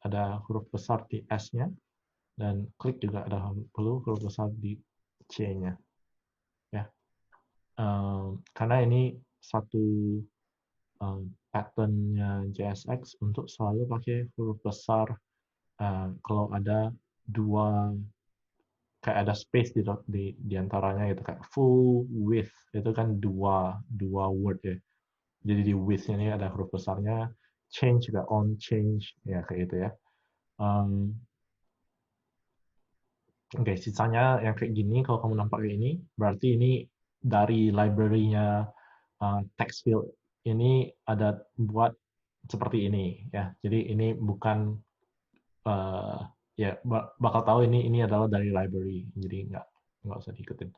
ada huruf besar di S-nya dan klik juga ada perlu huruf besar di C-nya ya. Karena ini satu pattern-nya JSX untuk selalu pakai huruf besar kalau ada dua kayak ada space di antaranya gitu kayak full width itu kan dua word ya. Jadi di width ini ada huruf besarnya, change juga on change ya kayak gitu ya. Oke, sisanya yang kayak gini kalau kamu nampak kayak ini berarti ini dari library-nya text field ini ada buat seperti ini ya. Jadi ini bukan ya bakal tahu ini adalah dari library. Jadi nggak usah diikutin.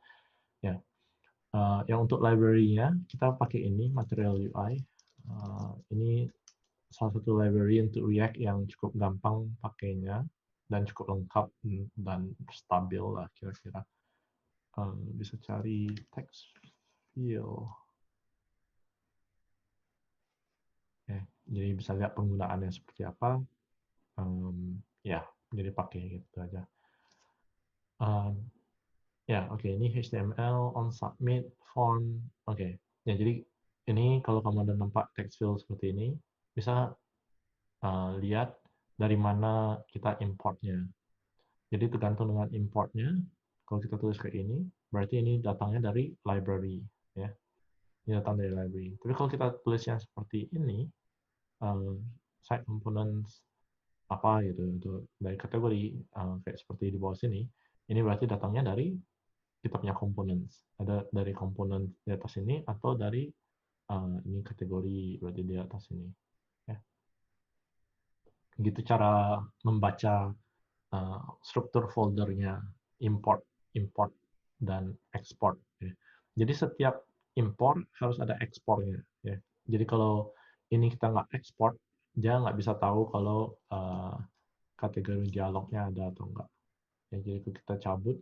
Ya. Yang untuk library-nya kita pakai ini Material UI. Ini salah satu library untuk React yang cukup gampang pakainya dan cukup lengkap dan stabil lah kira-kira. Bisa cari text field. Jadi bisa lihat penggunaannya seperti apa. Ya, jadi pakai gitu aja. Ya, oke. Ini HTML on submit form. Oke. Ya, jadi ini kalau kamu ada nampak text field seperti ini, bisa lihat dari mana kita importnya. Jadi tergantung dengan importnya. Kalau kita tulis kayak ini, berarti ini datangnya dari library, ya. Ini datang dari library. Tapi kalau kita tulisnya seperti ini, site components apa gitu, itu dari kategori kayak seperti di bawah sini, ini berarti datangnya dari kita punya components. Ada dari komponen di atas ini atau dari ini kategori berarti di atas ini. Ya. Gitu cara membaca struktur foldernya import, import dan export. Ya. Jadi setiap import harus ada ekspornya. Ya. Jadi kalau ini kita nggak ekspor, dia nggak bisa tahu kalau kategori dialognya ada atau enggak. Ya, jadi kalau kita cabut,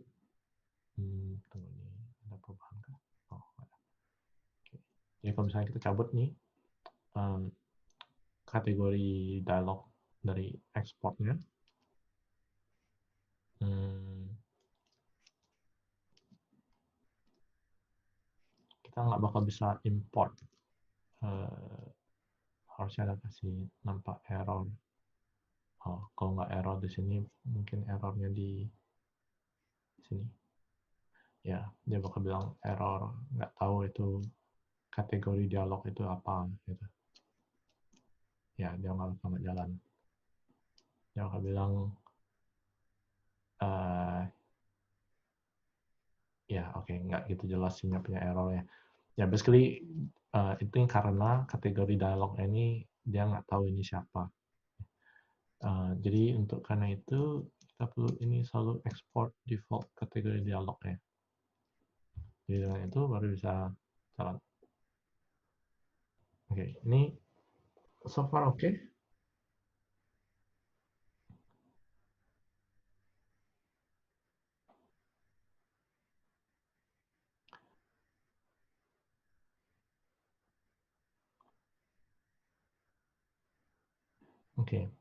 tunggu nih, ada perubahan kah? Oh, ada. Oke. Jadi kalau misalnya kita cabut nih kategori dialog dari ekspornya, kita nggak bakal bisa import. Harusnya ada kasih nampak error. Kalau nggak error di sini, mungkin errornya di sini. Ya, dia bakal bilang error, nggak tahu itu kategori dialog itu apa gitu. Ya, dia nggak jalan. Dia bakal bilang ya oke, nggak gitu jelas sih punya error ya. Ya basically itu karena kategori dialog ini dia nggak tahu ini siapa. Jadi untuk karena itu kita perlu ini selalu export default kategori dialognya. Jadi dengan itu baru bisa jalan. Oke, ini so far oke. Oke.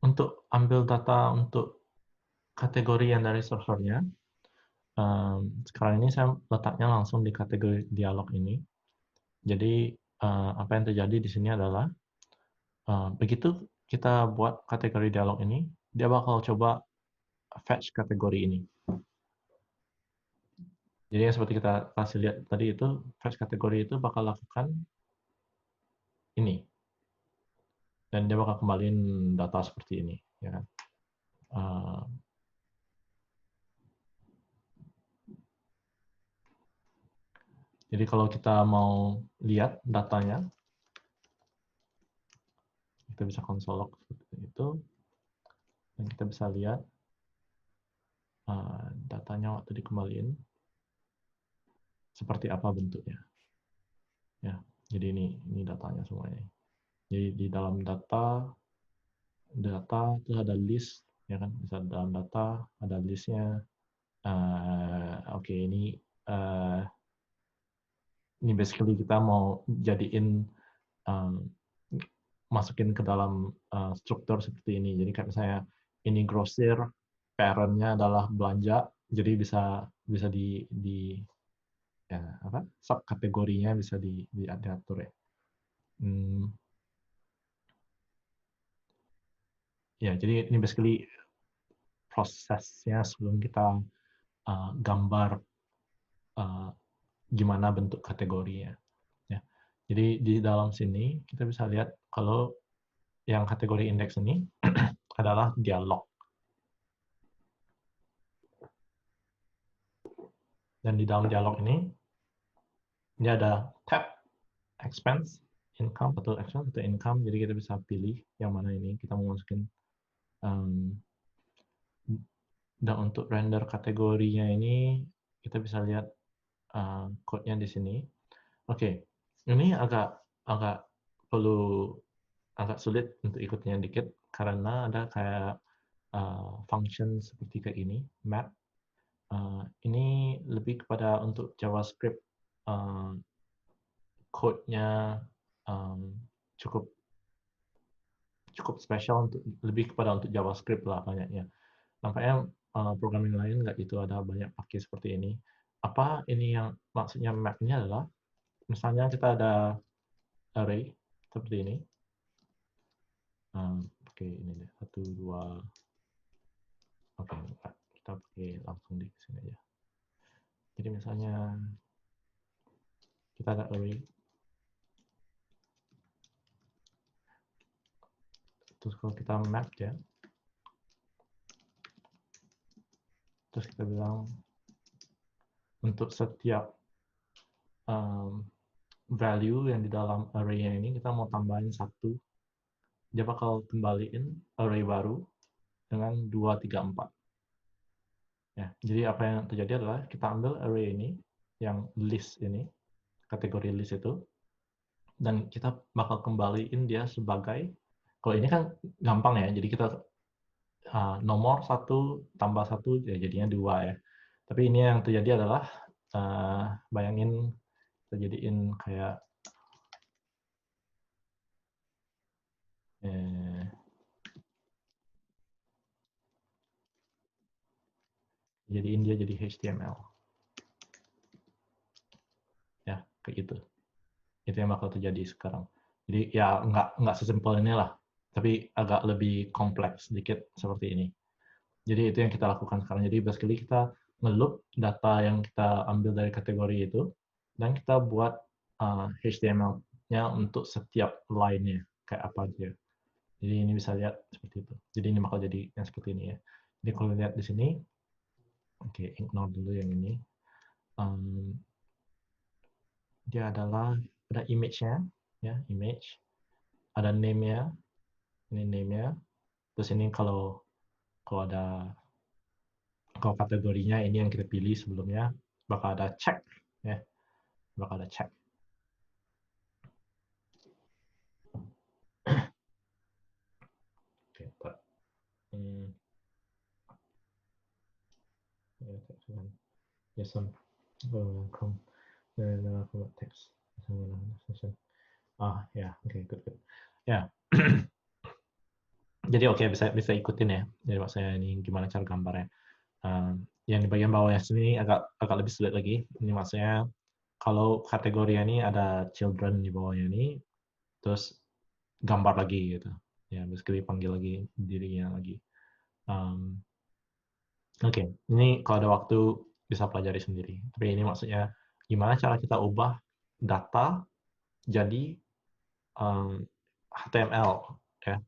Untuk ambil data untuk kategori yang dari servernya, sekarang ini saya letaknya langsung di kategori dialog ini. Jadi apa yang terjadi di sini adalah begitu kita buat kategori dialog ini, dia bakal coba fetch kategori ini. Jadi yang seperti kita kasih lihat tadi itu, fetch kategori itu bakal lakukan ini. Dan dia bakal kembaliin data seperti ini. Ya kan? Jadi kalau kita mau lihat datanya, kita bisa konsol log seperti itu, dan kita bisa lihat datanya waktu dikembaliin seperti apa bentuknya. Ya, jadi ini datanya semuanya. Jadi di dalam data itu ada list, ya kan? Bisa dalam data ada listnya. Oke, ini basically kita mau jadiin masukin ke dalam struktur seperti ini. Jadi kayak misalnya ini grosir, parent-nya adalah belanja, jadi bisa di ya, apa subkategorinya bisa diatur ya. Ya, jadi ini basically prosesnya sebelum kita gambar gimana bentuk kategorinya. Ya. Jadi di dalam sini kita bisa lihat kalau yang kategori indeks ini adalah dialog. Dan di dalam dialog ini ada tab expense, income atau expense atau income. Jadi kita bisa pilih yang mana ini kita mau masukin. Dan untuk render kategorinya ini kita bisa lihat code-nya di sini. Oke, ini agak perlu agak sulit untuk ikutnya dikit karena ada kayak function seperti kayak ini, map. Ini lebih kepada untuk JavaScript code-nya cukup spesial untuk lebih kepada untuk JavaScript lah banyaknya. Nampaknya programming lain nggak itu ada banyak pakai seperti ini. Apa ini yang maksudnya map ini adalah misalnya kita ada array seperti ini. Oke, ini deh 1 2. Oke, kita pakai langsung di sini aja. Jadi misalnya kita ada array. Terus kalau kita map ya, terus kita bilang untuk setiap value yang di dalam array ini kita mau tambahin 1, dia bakal kembaliin array baru dengan 2, 3, 4. Ya, jadi apa yang terjadi adalah kita ambil array ini, yang list ini, kategori list itu, dan kita bakal kembaliin dia sebagai, kalau ini kan gampang ya, jadi kita nomor 1 tambah 1 ya jadinya 2 ya. Tapi ini yang terjadi adalah bayangin terjadiin kayak jadiin dia jadi HTML. Ya, kayak gitu. Itu yang bakal terjadi sekarang. Jadi ya nggak sesimpel ini lah, tapi agak lebih kompleks sedikit seperti ini. Jadi itu yang kita lakukan sekarang. Jadi basically kita ngeloop data yang kita ambil dari kategori itu, dan kita buat HTML-nya untuk setiap line-nya, kayak apa aja. Jadi ini bisa lihat seperti itu. Jadi ini bakal jadi yang seperti ini ya. Jadi kalau lihat di sini, oke, ignore dulu yang ini. Dia adalah ada image-nya, ya, image. Ada name-nya, ini name-nya. Terus ini kalau ada kategorinya ini yang kita pilih sebelumnya, bakal ada check, ya, bakal ada check. Oke, yes, text. Ya, oke, good. Ya. Jadi oke, bisa ikutin ya. Jadi maksudnya ini gimana cara gambarnya. Yang di bagian bawahnya sini agak lebih sulit lagi. Ini maksudnya kalau kategori ini ada children di bawahnya ini, terus gambar lagi gitu. Ya, basically panggil lagi dirinya lagi. Oke, ini kalau ada waktu bisa pelajari sendiri. Tapi ini maksudnya gimana cara kita ubah data jadi HTML, ya.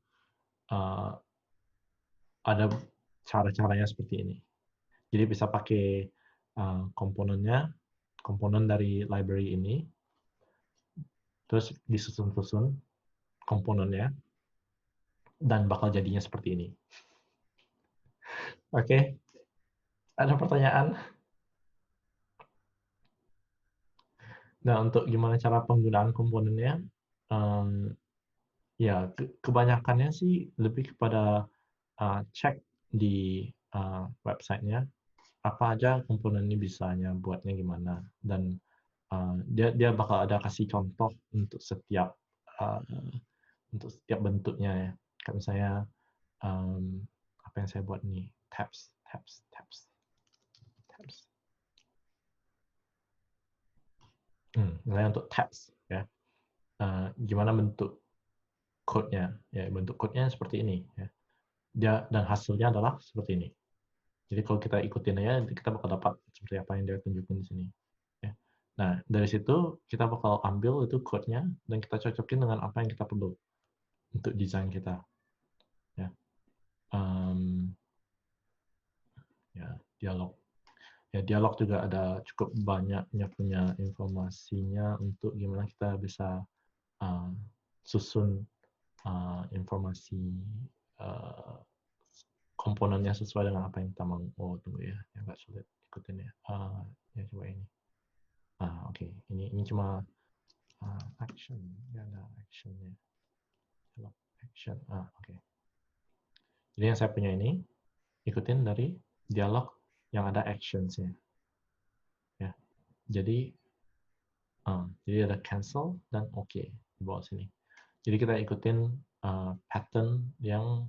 Ada cara-caranya seperti ini. Jadi bisa pakai komponen dari library ini, terus disusun-susun komponennya, dan bakal jadinya seperti ini. Oke, ada pertanyaan? Nah, untuk gimana cara penggunaan komponennya, ya kebanyakannya sih lebih kepada cek di websitenya apa aja komponen ini bisanya, buatnya gimana, dan dia bakal ada kasih contoh untuk setiap bentuknya, ya. Kayak misalnya apa yang saya buat nih, tabs. Misalnya untuk tabs, ya. Gimana bentuk code-nya? Ya, bentuk code-nya seperti ini, ya. Dan hasilnya adalah seperti ini. Jadi kalau kita ikutin aja, kita bakal dapat seperti apa yang dia tunjukin di sini. Ya. Nah, dari situ kita bakal ambil itu code-nya dan kita cocokin dengan apa yang kita perlu untuk desain kita. Ya, ya dialog. Ya, dialog juga ada cukup banyaknya punya informasinya untuk gimana kita bisa susun informasi komponennya sesuai dengan apa yang kita mau. Oh, tunggu ya, agak sulit ikutin ya. Ya coba ini. Oke. Ini cuma action, ya ada actionnya. Action. Oke. Jadi yang saya punya ini ikutin dari dialog yang ada actions-nya. Ya. Jadi ada cancel dan oke di bawah sini. Jadi kita ikutin pattern yang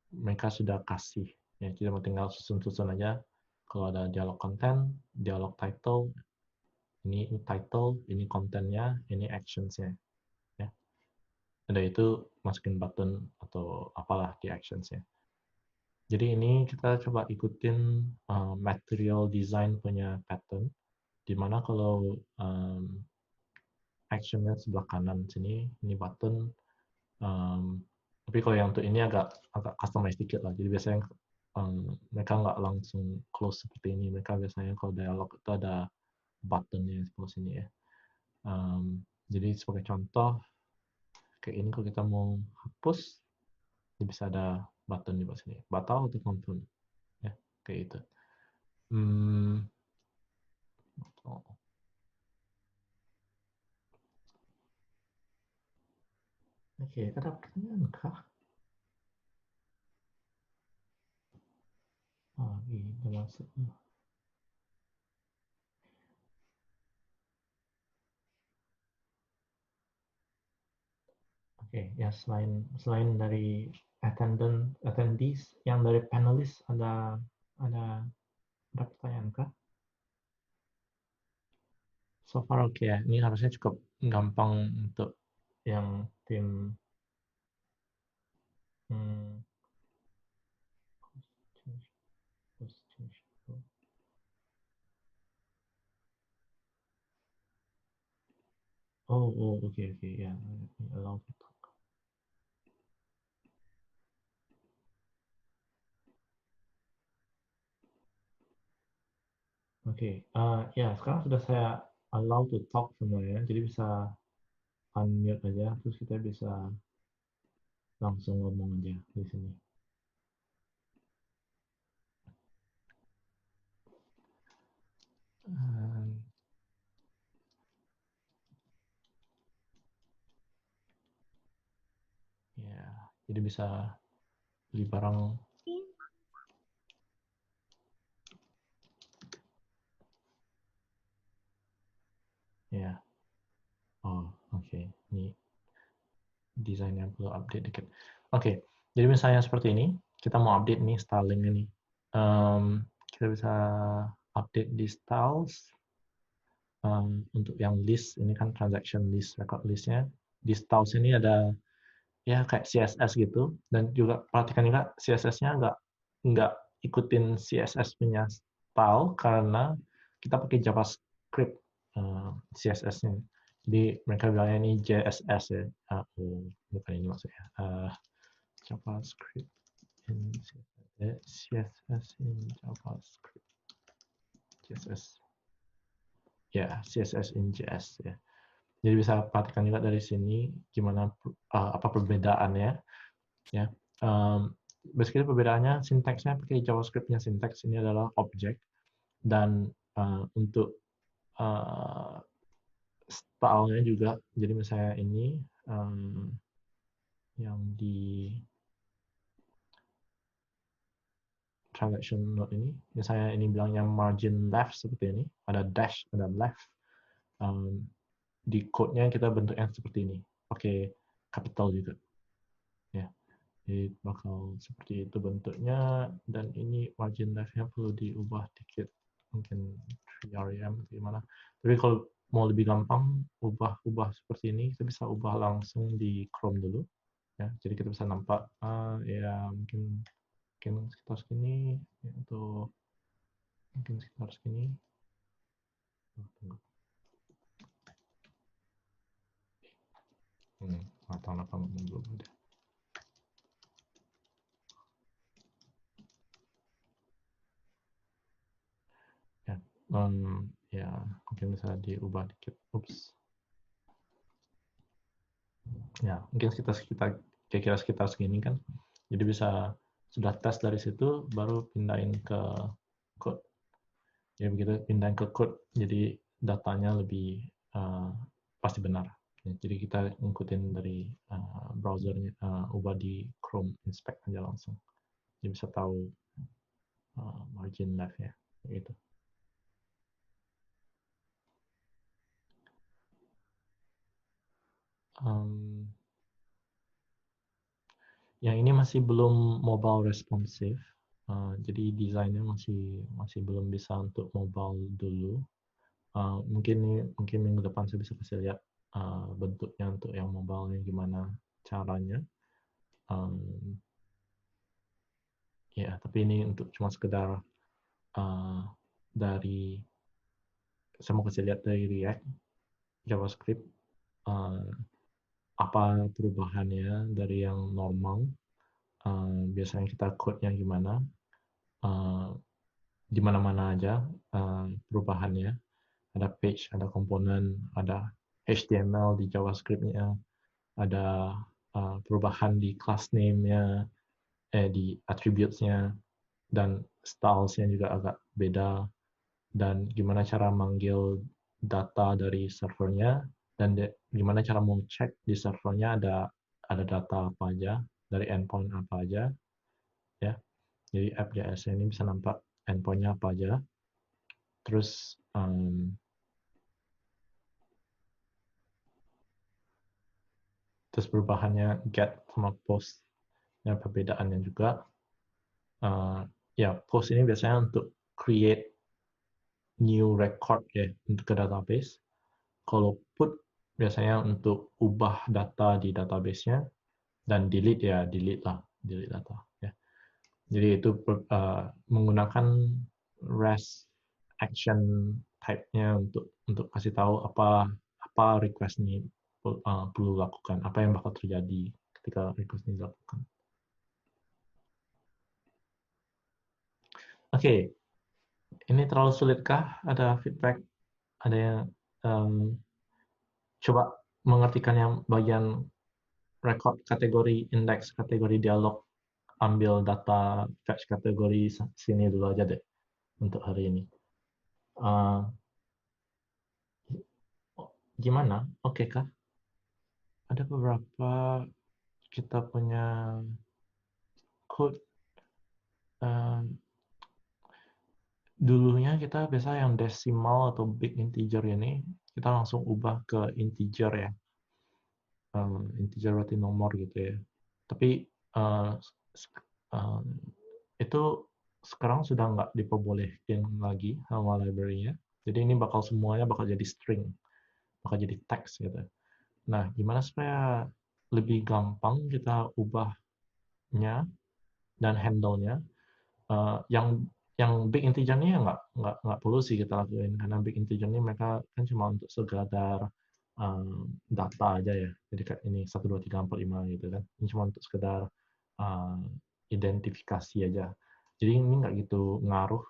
mereka sudah kasih. Ya, kita mau tinggal susun-susun aja. Kalau ada dialog content, dialog title, ini title, ini kontennya, ini actions-nya. Ya. Ada itu masukin button atau apalah di actions-nya. Jadi ini kita coba ikutin material design punya pattern, di mana kalau action-nya sebelah kanan sini, ini button. Tapi kalau yang untuk ini agak customize dikit lah. Jadi biasanya mereka nggak langsung close seperti ini. Mereka biasanya kalau dialog itu ada buttonnya di sebelah sini, ya. Jadi sebagai contoh, kayak ini kalau kita mau hapus, ini bisa ada button di bawah sini. Batal atau confirm. Ya, kayak itu. Oke, ada pertanyaan kah? Ini udah masuk. Oke, ya selain dari attendees, yang dari panelis ada pertanyaan kah? So far oke ya. Ini harusnya cukup gampang untuk yang tim oke ya. Allow to talk. Oke, ya sekarang sudah saya allow to talk semuanya, jadi bisa unmute aja, terus kita bisa langsung ngomong aja di sini. Ya, jadi bisa beli barang. Ya, oke. Ini desainnya perlu update dikit. Oke, jadi misalnya seperti ini, kita mau update nih styling ini. Kita bisa update di styles. Untuk yang list, ini kan transaction list, record listnya. Di styles ini ada ya kayak CSS gitu, dan juga perhatikan juga CSS-nya nggak ikutin CSS punya style karena kita pakai JavaScript CSS-nya. Jadi mereka bilangnya ini JSS ya. Bukan ini maksudnya. JavaScript in CSS in JavaScript. CSS. Ya, CSS in JS ya. Jadi bisa perhatikan juga dari sini gimana apa perbedaannya ya. Basically perbedaannya sintaksnya pakai JavaScript-nya, sintaks ini adalah object, dan untuk style-nya juga. Jadi misalnya ini yang di transaction node ini, misalnya ini bilangnya margin left seperti ini, ada dash, ada left. Di code-nya kita bentuknya seperti ini, pakai capital juga. Ya, jadi bakal seperti itu bentuknya, dan ini margin left-nya perlu diubah dikit, mungkin 3rem gimana. Tapi kalau mau lebih gampang ubah seperti ini, kita bisa ubah langsung di Chrome dulu. Ya, jadi kita bisa nampak ya mungkin sekitar segini, atau mungkin sekitar segini. Atau apa belum ada. Ya, ya mungkin bisa diubah dikit. Ups. Ya, mungkin kira-kira sekitar segini kan. Jadi bisa sudah tes dari situ, baru pindahin ke code. Ya begitu, pindahin ke code, jadi datanya lebih pasti benar. Ya, jadi kita ngikutin dari browsernya, ubah di Chrome inspect aja langsung. Jadi bisa tahu margin left ya, gitu. Yang ini masih belum mobile responsive, jadi desainnya masih belum bisa untuk mobile dulu. Mungkin minggu depan saya bisa kasih lihat bentuknya untuk yang mobile-nya gimana caranya. Ya, tapi ini untuk cuma sekedar dari saya mau kasih lihat dari React, JavaScript, apa perubahannya dari yang normal. Biasanya kita code-nya gimana, di mana-mana aja perubahannya. Ada page, ada komponen, ada HTML di JavaScript-nya, ada perubahan di class name-nya, di attributes-nya, dan styles-nya juga agak beda, dan gimana cara manggil data dari servernya, dan gimana cara mau cek di servernya ada data apa aja, dari endpoint apa aja, ya. Jadi app.js ini bisa nampak endpoint-nya apa aja. Terus perubahannya get sama post, dan perbedaannya juga. Ya, post ini biasanya untuk create new record ya untuk ke database. Kalau put biasanya untuk ubah data di database-nya, dan delete ya delete data ya. Jadi itu menggunakan REST action type-nya untuk kasih tahu apa request ini perlu lakukan, apa yang bakal terjadi ketika request ini dilakukan. Oke, ini terlalu sulitkah? Ada feedback? Ada yang coba mengartikan yang bagian record kategori, index kategori dialog, ambil data fetch kategori sini dulu aja deh untuk hari ini. Gimana? Oke kah? Ada beberapa kita punya code. Dulunya kita biasa yang desimal atau big integer ini kita langsung ubah ke integer ya. Integer berarti nomor gitu ya. Tapi itu sekarang sudah nggak diperbolehkan lagi sama library-nya. Jadi ini semuanya bakal jadi string, bakal jadi teks gitu. Nah, gimana supaya lebih gampang kita ubahnya dan handle-nya? Yang big integer-nya nggak perlu sih kita lakuin, karena big integer-nya mereka kan cuma untuk sekadar data aja ya. Jadi kayak ini 1, 2, 3, 4, 5 gitu kan. Ini cuma untuk sekedar uh, identifikasi aja. Jadi ini nggak gitu ngaruh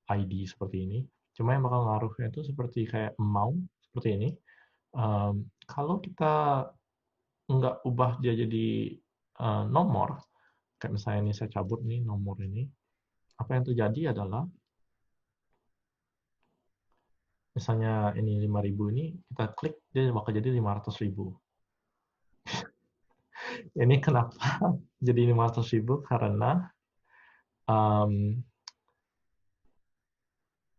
ID seperti ini. Cuma yang bakal ngaruhnya itu seperti kayak amount seperti ini. Kalau kita nggak ubah dia jadi nomor, kayak misalnya ini saya cabut nih nomor ini, apa yang terjadi adalah misalnya ini 5.000 ini kita klik dia bakal jadi 500.000. Ini kenapa jadi 500.000? Karena um,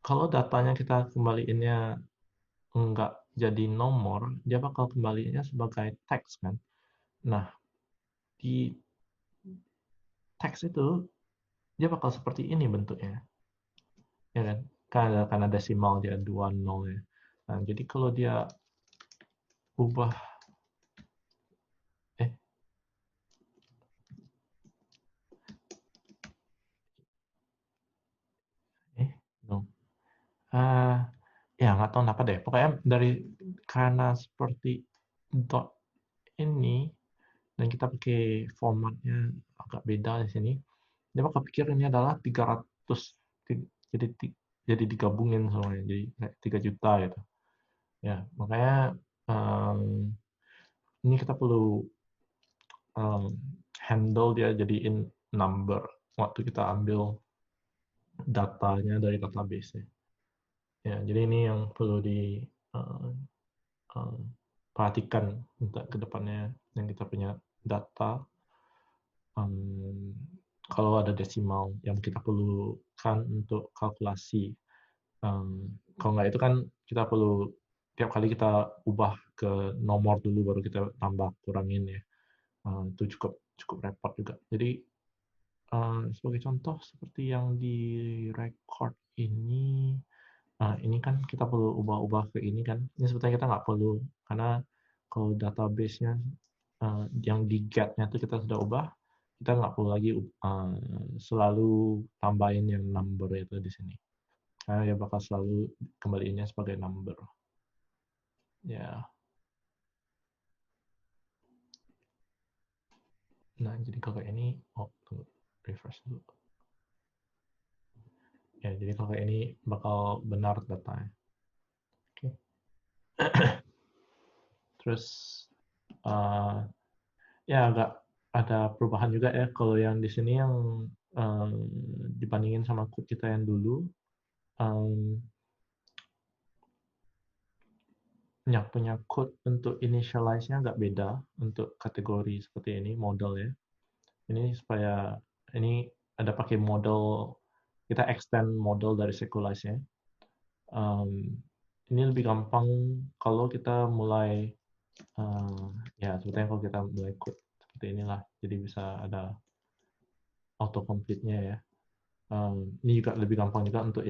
kalau datanya kita kembaliinnya nggak jadi nomor, dia bakal kembalinya sebagai teks kan. Nah, di teks itu dia bakal seperti ini bentuknya, ya kan? Karena desimal dia 20 ya. Nah, jadi kalau dia ubah eh eh no. Uh, ya nggak tahu kenapa deh. Pokoknya karena seperti dot ini dan kita pakai formatnya agak beda di sini, dia bakal pikir ini adalah 300, jadi digabungin semuanya jadi kayak 3 juta gitu. Ya, makanya ini kita perlu handle dia jadiin number waktu kita ambil datanya dari database-nya. Ya, jadi ini yang perlu perhatikan untuk kedepannya yang kita punya data. Kalau ada desimal yang kita perlukan untuk kalkulasi. Kalau nggak itu kan kita perlu tiap kali kita ubah ke nomor dulu baru kita tambah kurangin ya. Itu cukup repot juga. Jadi sebagai contoh seperti yang di record ini kan kita perlu ubah-ubah ke ini kan. Ini sebetulnya kita nggak perlu karena kalau database-nya yang di get-nya itu kita sudah ubah, kita nggak perlu lagi selalu tambahin yang number itu di sini. Karena dia bakal selalu kembaliinnya sebagai number. Ya. Nah, jadi kalau ini, tunggu, refresh dulu. Ya, jadi kalau ini bakal benar datanya. Oke. Terus ya agak ada perubahan juga ya kalau yang di sini yang dibandingin sama code kita yang dulu. Yang punya code untuk initialize-nya agak beda untuk kategori seperti ini, model ya. Ini supaya ini ada pakai model, kita extend model dari Sequelize-nya. Ini lebih gampang kalau kita mulai, ya sebetulnya kalau kita mulai code seperti inilah, jadi bisa ada autocomplete-nya ya. Ini juga lebih gampang juga untuk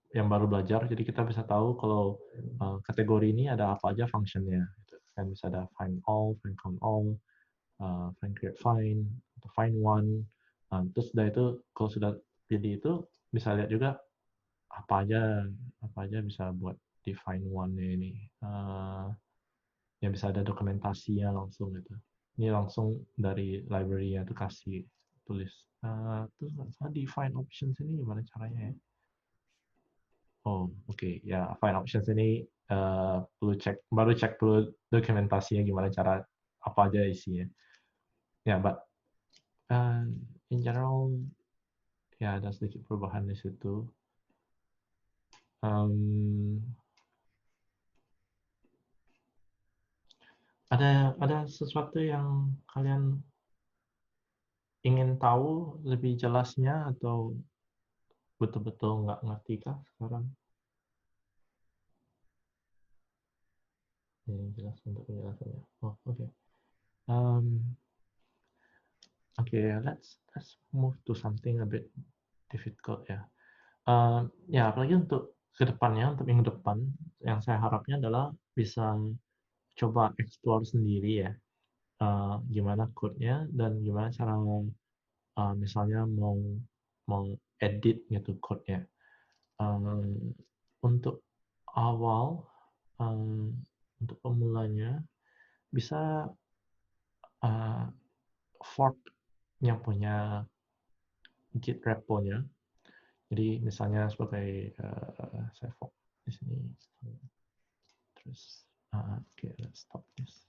yang baru belajar, jadi kita bisa tahu kalau kategori ini ada apa aja functionnya. Gitu. Kan bisa ada find all, find count all, find create find, atau find one. Terus sudah itu kalau sudah pilih itu bisa lihat juga apa aja bisa buat di find one-nya ini. Ya bisa ada dokumentasinya langsung gitu. Ini langsung dari library-nya itu kasih tulis. Terus di find options ini gimana caranya ya? Oh, oke. Ya, find options ini perlu cek dulu dokumentasinya gimana cara apa aja isinya. Ya, but in general ya ada sedikit perubahan di situ. Ada sesuatu yang kalian ingin tahu lebih jelasnya atau betul-betul nggak ngerti kah sekarang? Ini jelas untuk penjelasannya. Oh, oke. Okay, let's move to something a bit difficult ya. Ya, apalagi untuk kedepannya, untuk minggu depan, yang saya harapnya adalah bisa coba explore sendiri ya, gimana code-nya dan gimana cara misalnya mau edit gitu code-nya. Untuk awal, untuk pemulanya bisa fork yang punya Git repo-nya. Jadi misalnya sebagai saya fork di sini, terus okay, let's stop this.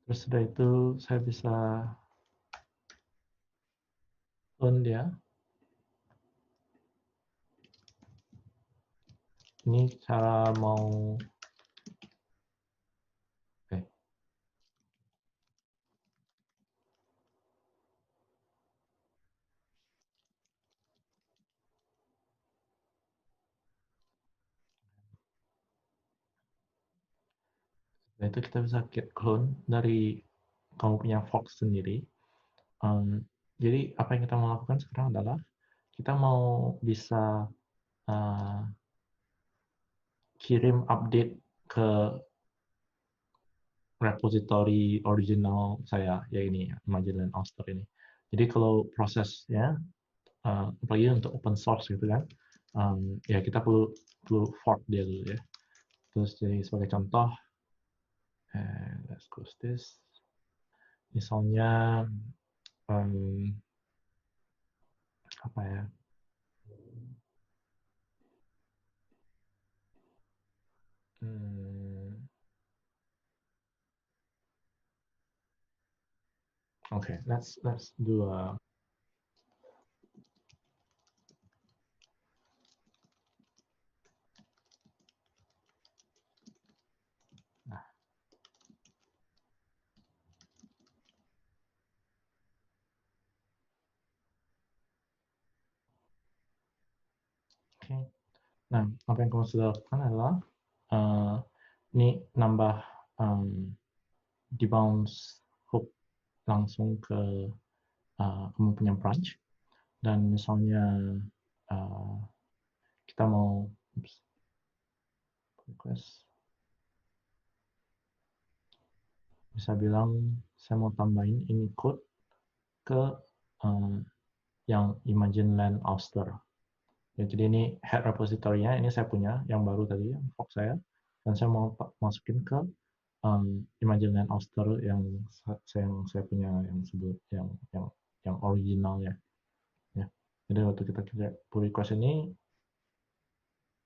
Terus sudah itu saya bisa clone dia. Ini cara mau Nah, itu kita bisa get clone dari kamu punya Fox sendiri. Jadi apa yang kita mau lakukan sekarang adalah kita mau bisa kirim update ke repository original saya, ya ini, Magellan Ulster ini. Jadi kalau prosesnya, apalagi untuk open source gitu kan, ya kita perlu fork dia dulu ya. Terus jadi sebagai contoh, let's close this. Misalnya apa ya? Okay, let's do a okay. Nah, apa yang kamu sudah lakukan adalah ini nambah di bounce hook langsung ke kamu punya branch, dan misalnya kita mau request, bisa bilang saya mau tambahin ini code ke yang Imagine Land Ulster. Ya, jadi ini head repository-nya, ini saya punya yang baru tadi, fork saya, dan saya mau masukin ke Imagine Land Ulster yang saya punya yang sebelum yang originalnya. Ya. Jadi waktu kita kerja pull request ini,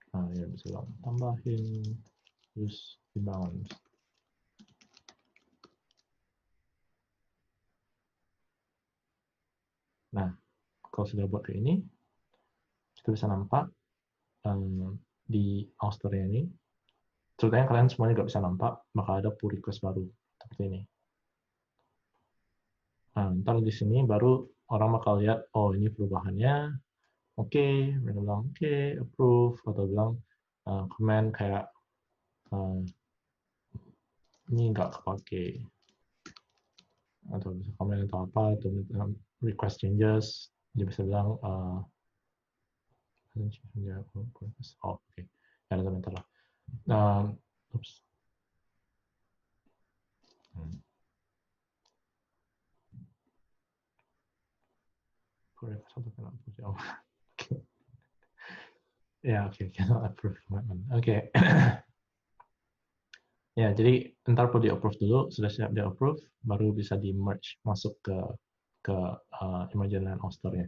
ya bisa tambahin use inbound. Nah, kalau sudah buat kayak ini, kita bisa nampak di Ulster ini, ceritanya kalian semuanya nggak bisa nampak, bakal ada pull request baru seperti ini. Nah, ntar di sini baru orang bakal lihat, oh ini perubahannya, oke, mereka bilang oke, approve, atau bilang comment kayak ini nggak kepake, atau bisa komen atau apa, atau request changes, dia bisa bilang oh oke, ya ada bentar lah. Oops. Ya, oke, cannot approve commitment. Oke. Ya, jadi ntar perlu di-approve dulu, sudah siap di-approve, baru bisa di-merge masuk ke Imagine Land Ulster-nya.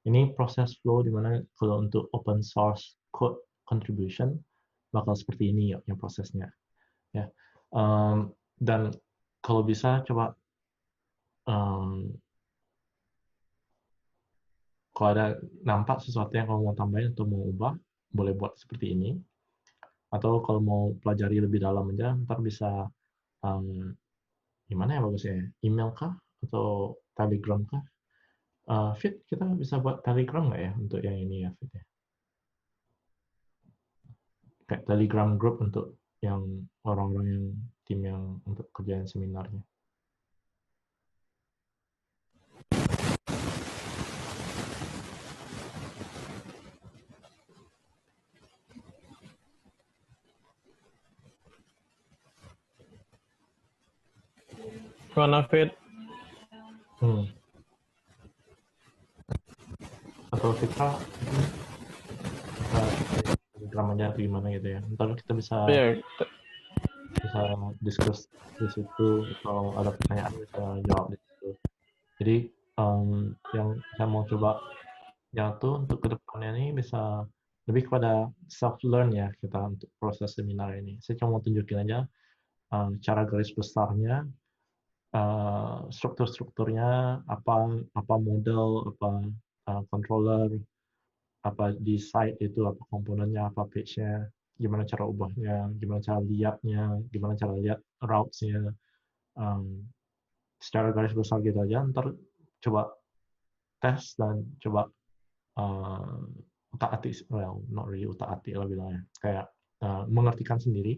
Ini proses flow di mana kalau untuk open source code contribution bakal seperti ini yang prosesnya. Ya. Dan kalau bisa coba kalau ada nampak sesuatu yang kamu mau tambahin atau mau ubah, boleh buat seperti ini. Atau kalau mau pelajari lebih dalam aja, ntar bisa gimana ya bagusnya? Email kah? Atau Telegram kah? Fit, kita bisa buat Telegram nggak ya untuk yang ini ya, Fit ya? Kayak Telegram group untuk yang orang-orang yang tim yang untuk kerjaan seminarnya. Gimana Fit? Atau Fitra mungkin bisa share Telegram aja atau gimana gitu ya. Ntar kita bisa Iya, bisa discuss di situ atau ada pertanyaan bisa jawab di situ. Jadi yang saya mau coba tuh untuk kedepannya ini bisa lebih kepada self learn ya kita untuk proses seminar ini. Saya cuma mau tunjukin aja cara garis besarnya, struktur-strukturnya, apa model, apa controller, apa di site itu, apa komponennya, apa page-nya, gimana cara ubahnya, gimana cara lihatnya, gimana cara lihat routes-nya, um, secara garis besar gitu aja. Ntar coba tes dan coba uh, utak-atik, well, not really utak-atik lah bilangnya, kayak mengertikan sendiri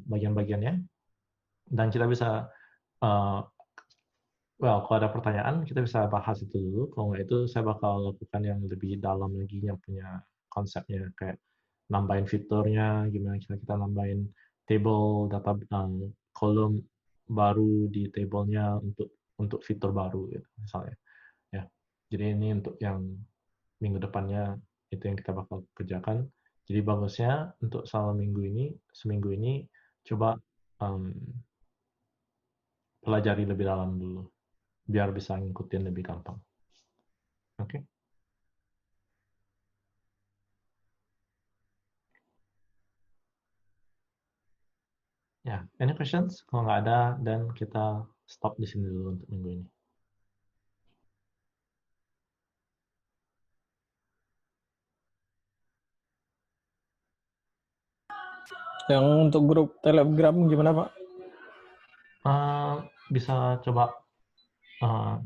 bagian-bagiannya, dan kita bisa uh, well, kalau ada pertanyaan, kita bisa bahas itu dulu. Kalau nggak itu, saya bakal lakukan yang lebih dalam lagi, yang punya konsepnya, kayak nambahin fiturnya, gimana kita nambahin table, data, kolom baru di tablenya untuk fitur baru, gitu, misalnya. Ya, jadi ini untuk yang minggu depannya, itu yang kita bakal kerjakan. Jadi bagusnya untuk selama seminggu ini, coba um, pelajari lebih dalam dulu, biar bisa ngikutin lebih gampang. Oke? Okay? Ya, any questions? Kalau nggak ada, dan kita stop di sini dulu untuk minggu ini. yang untuk grup Telegram gimana Pak? Bisa coba uh,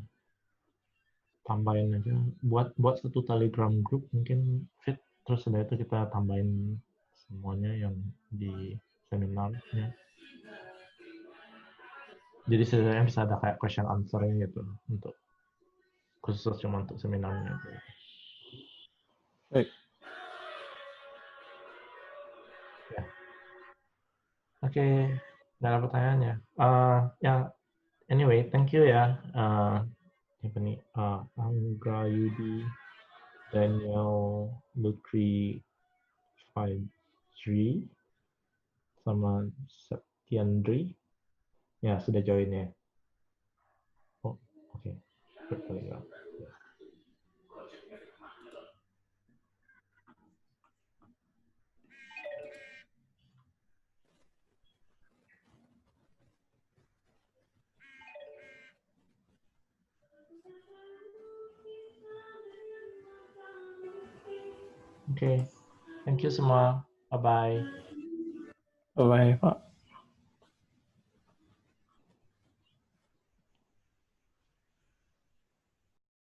tambahin aja, buat satu Telegram group mungkin fit, terus setelah itu kita tambahin semuanya yang di seminarnya. Jadi sebenarnya bisa ada kayak question answer-nya gitu, untuk khusus cuma untuk seminarnya itu. Baik. Ya, oke, nggak ada pertanyaannya. Ya, anyway, thank you ya. Apa nih? Angga Yudi, Daniel, Lutfi, Fajri, sama Septiandri. Ya, sudah join ya. Oh, oke. Bertelegram. Oke, thank you semua. Bye-bye. Bye Pak.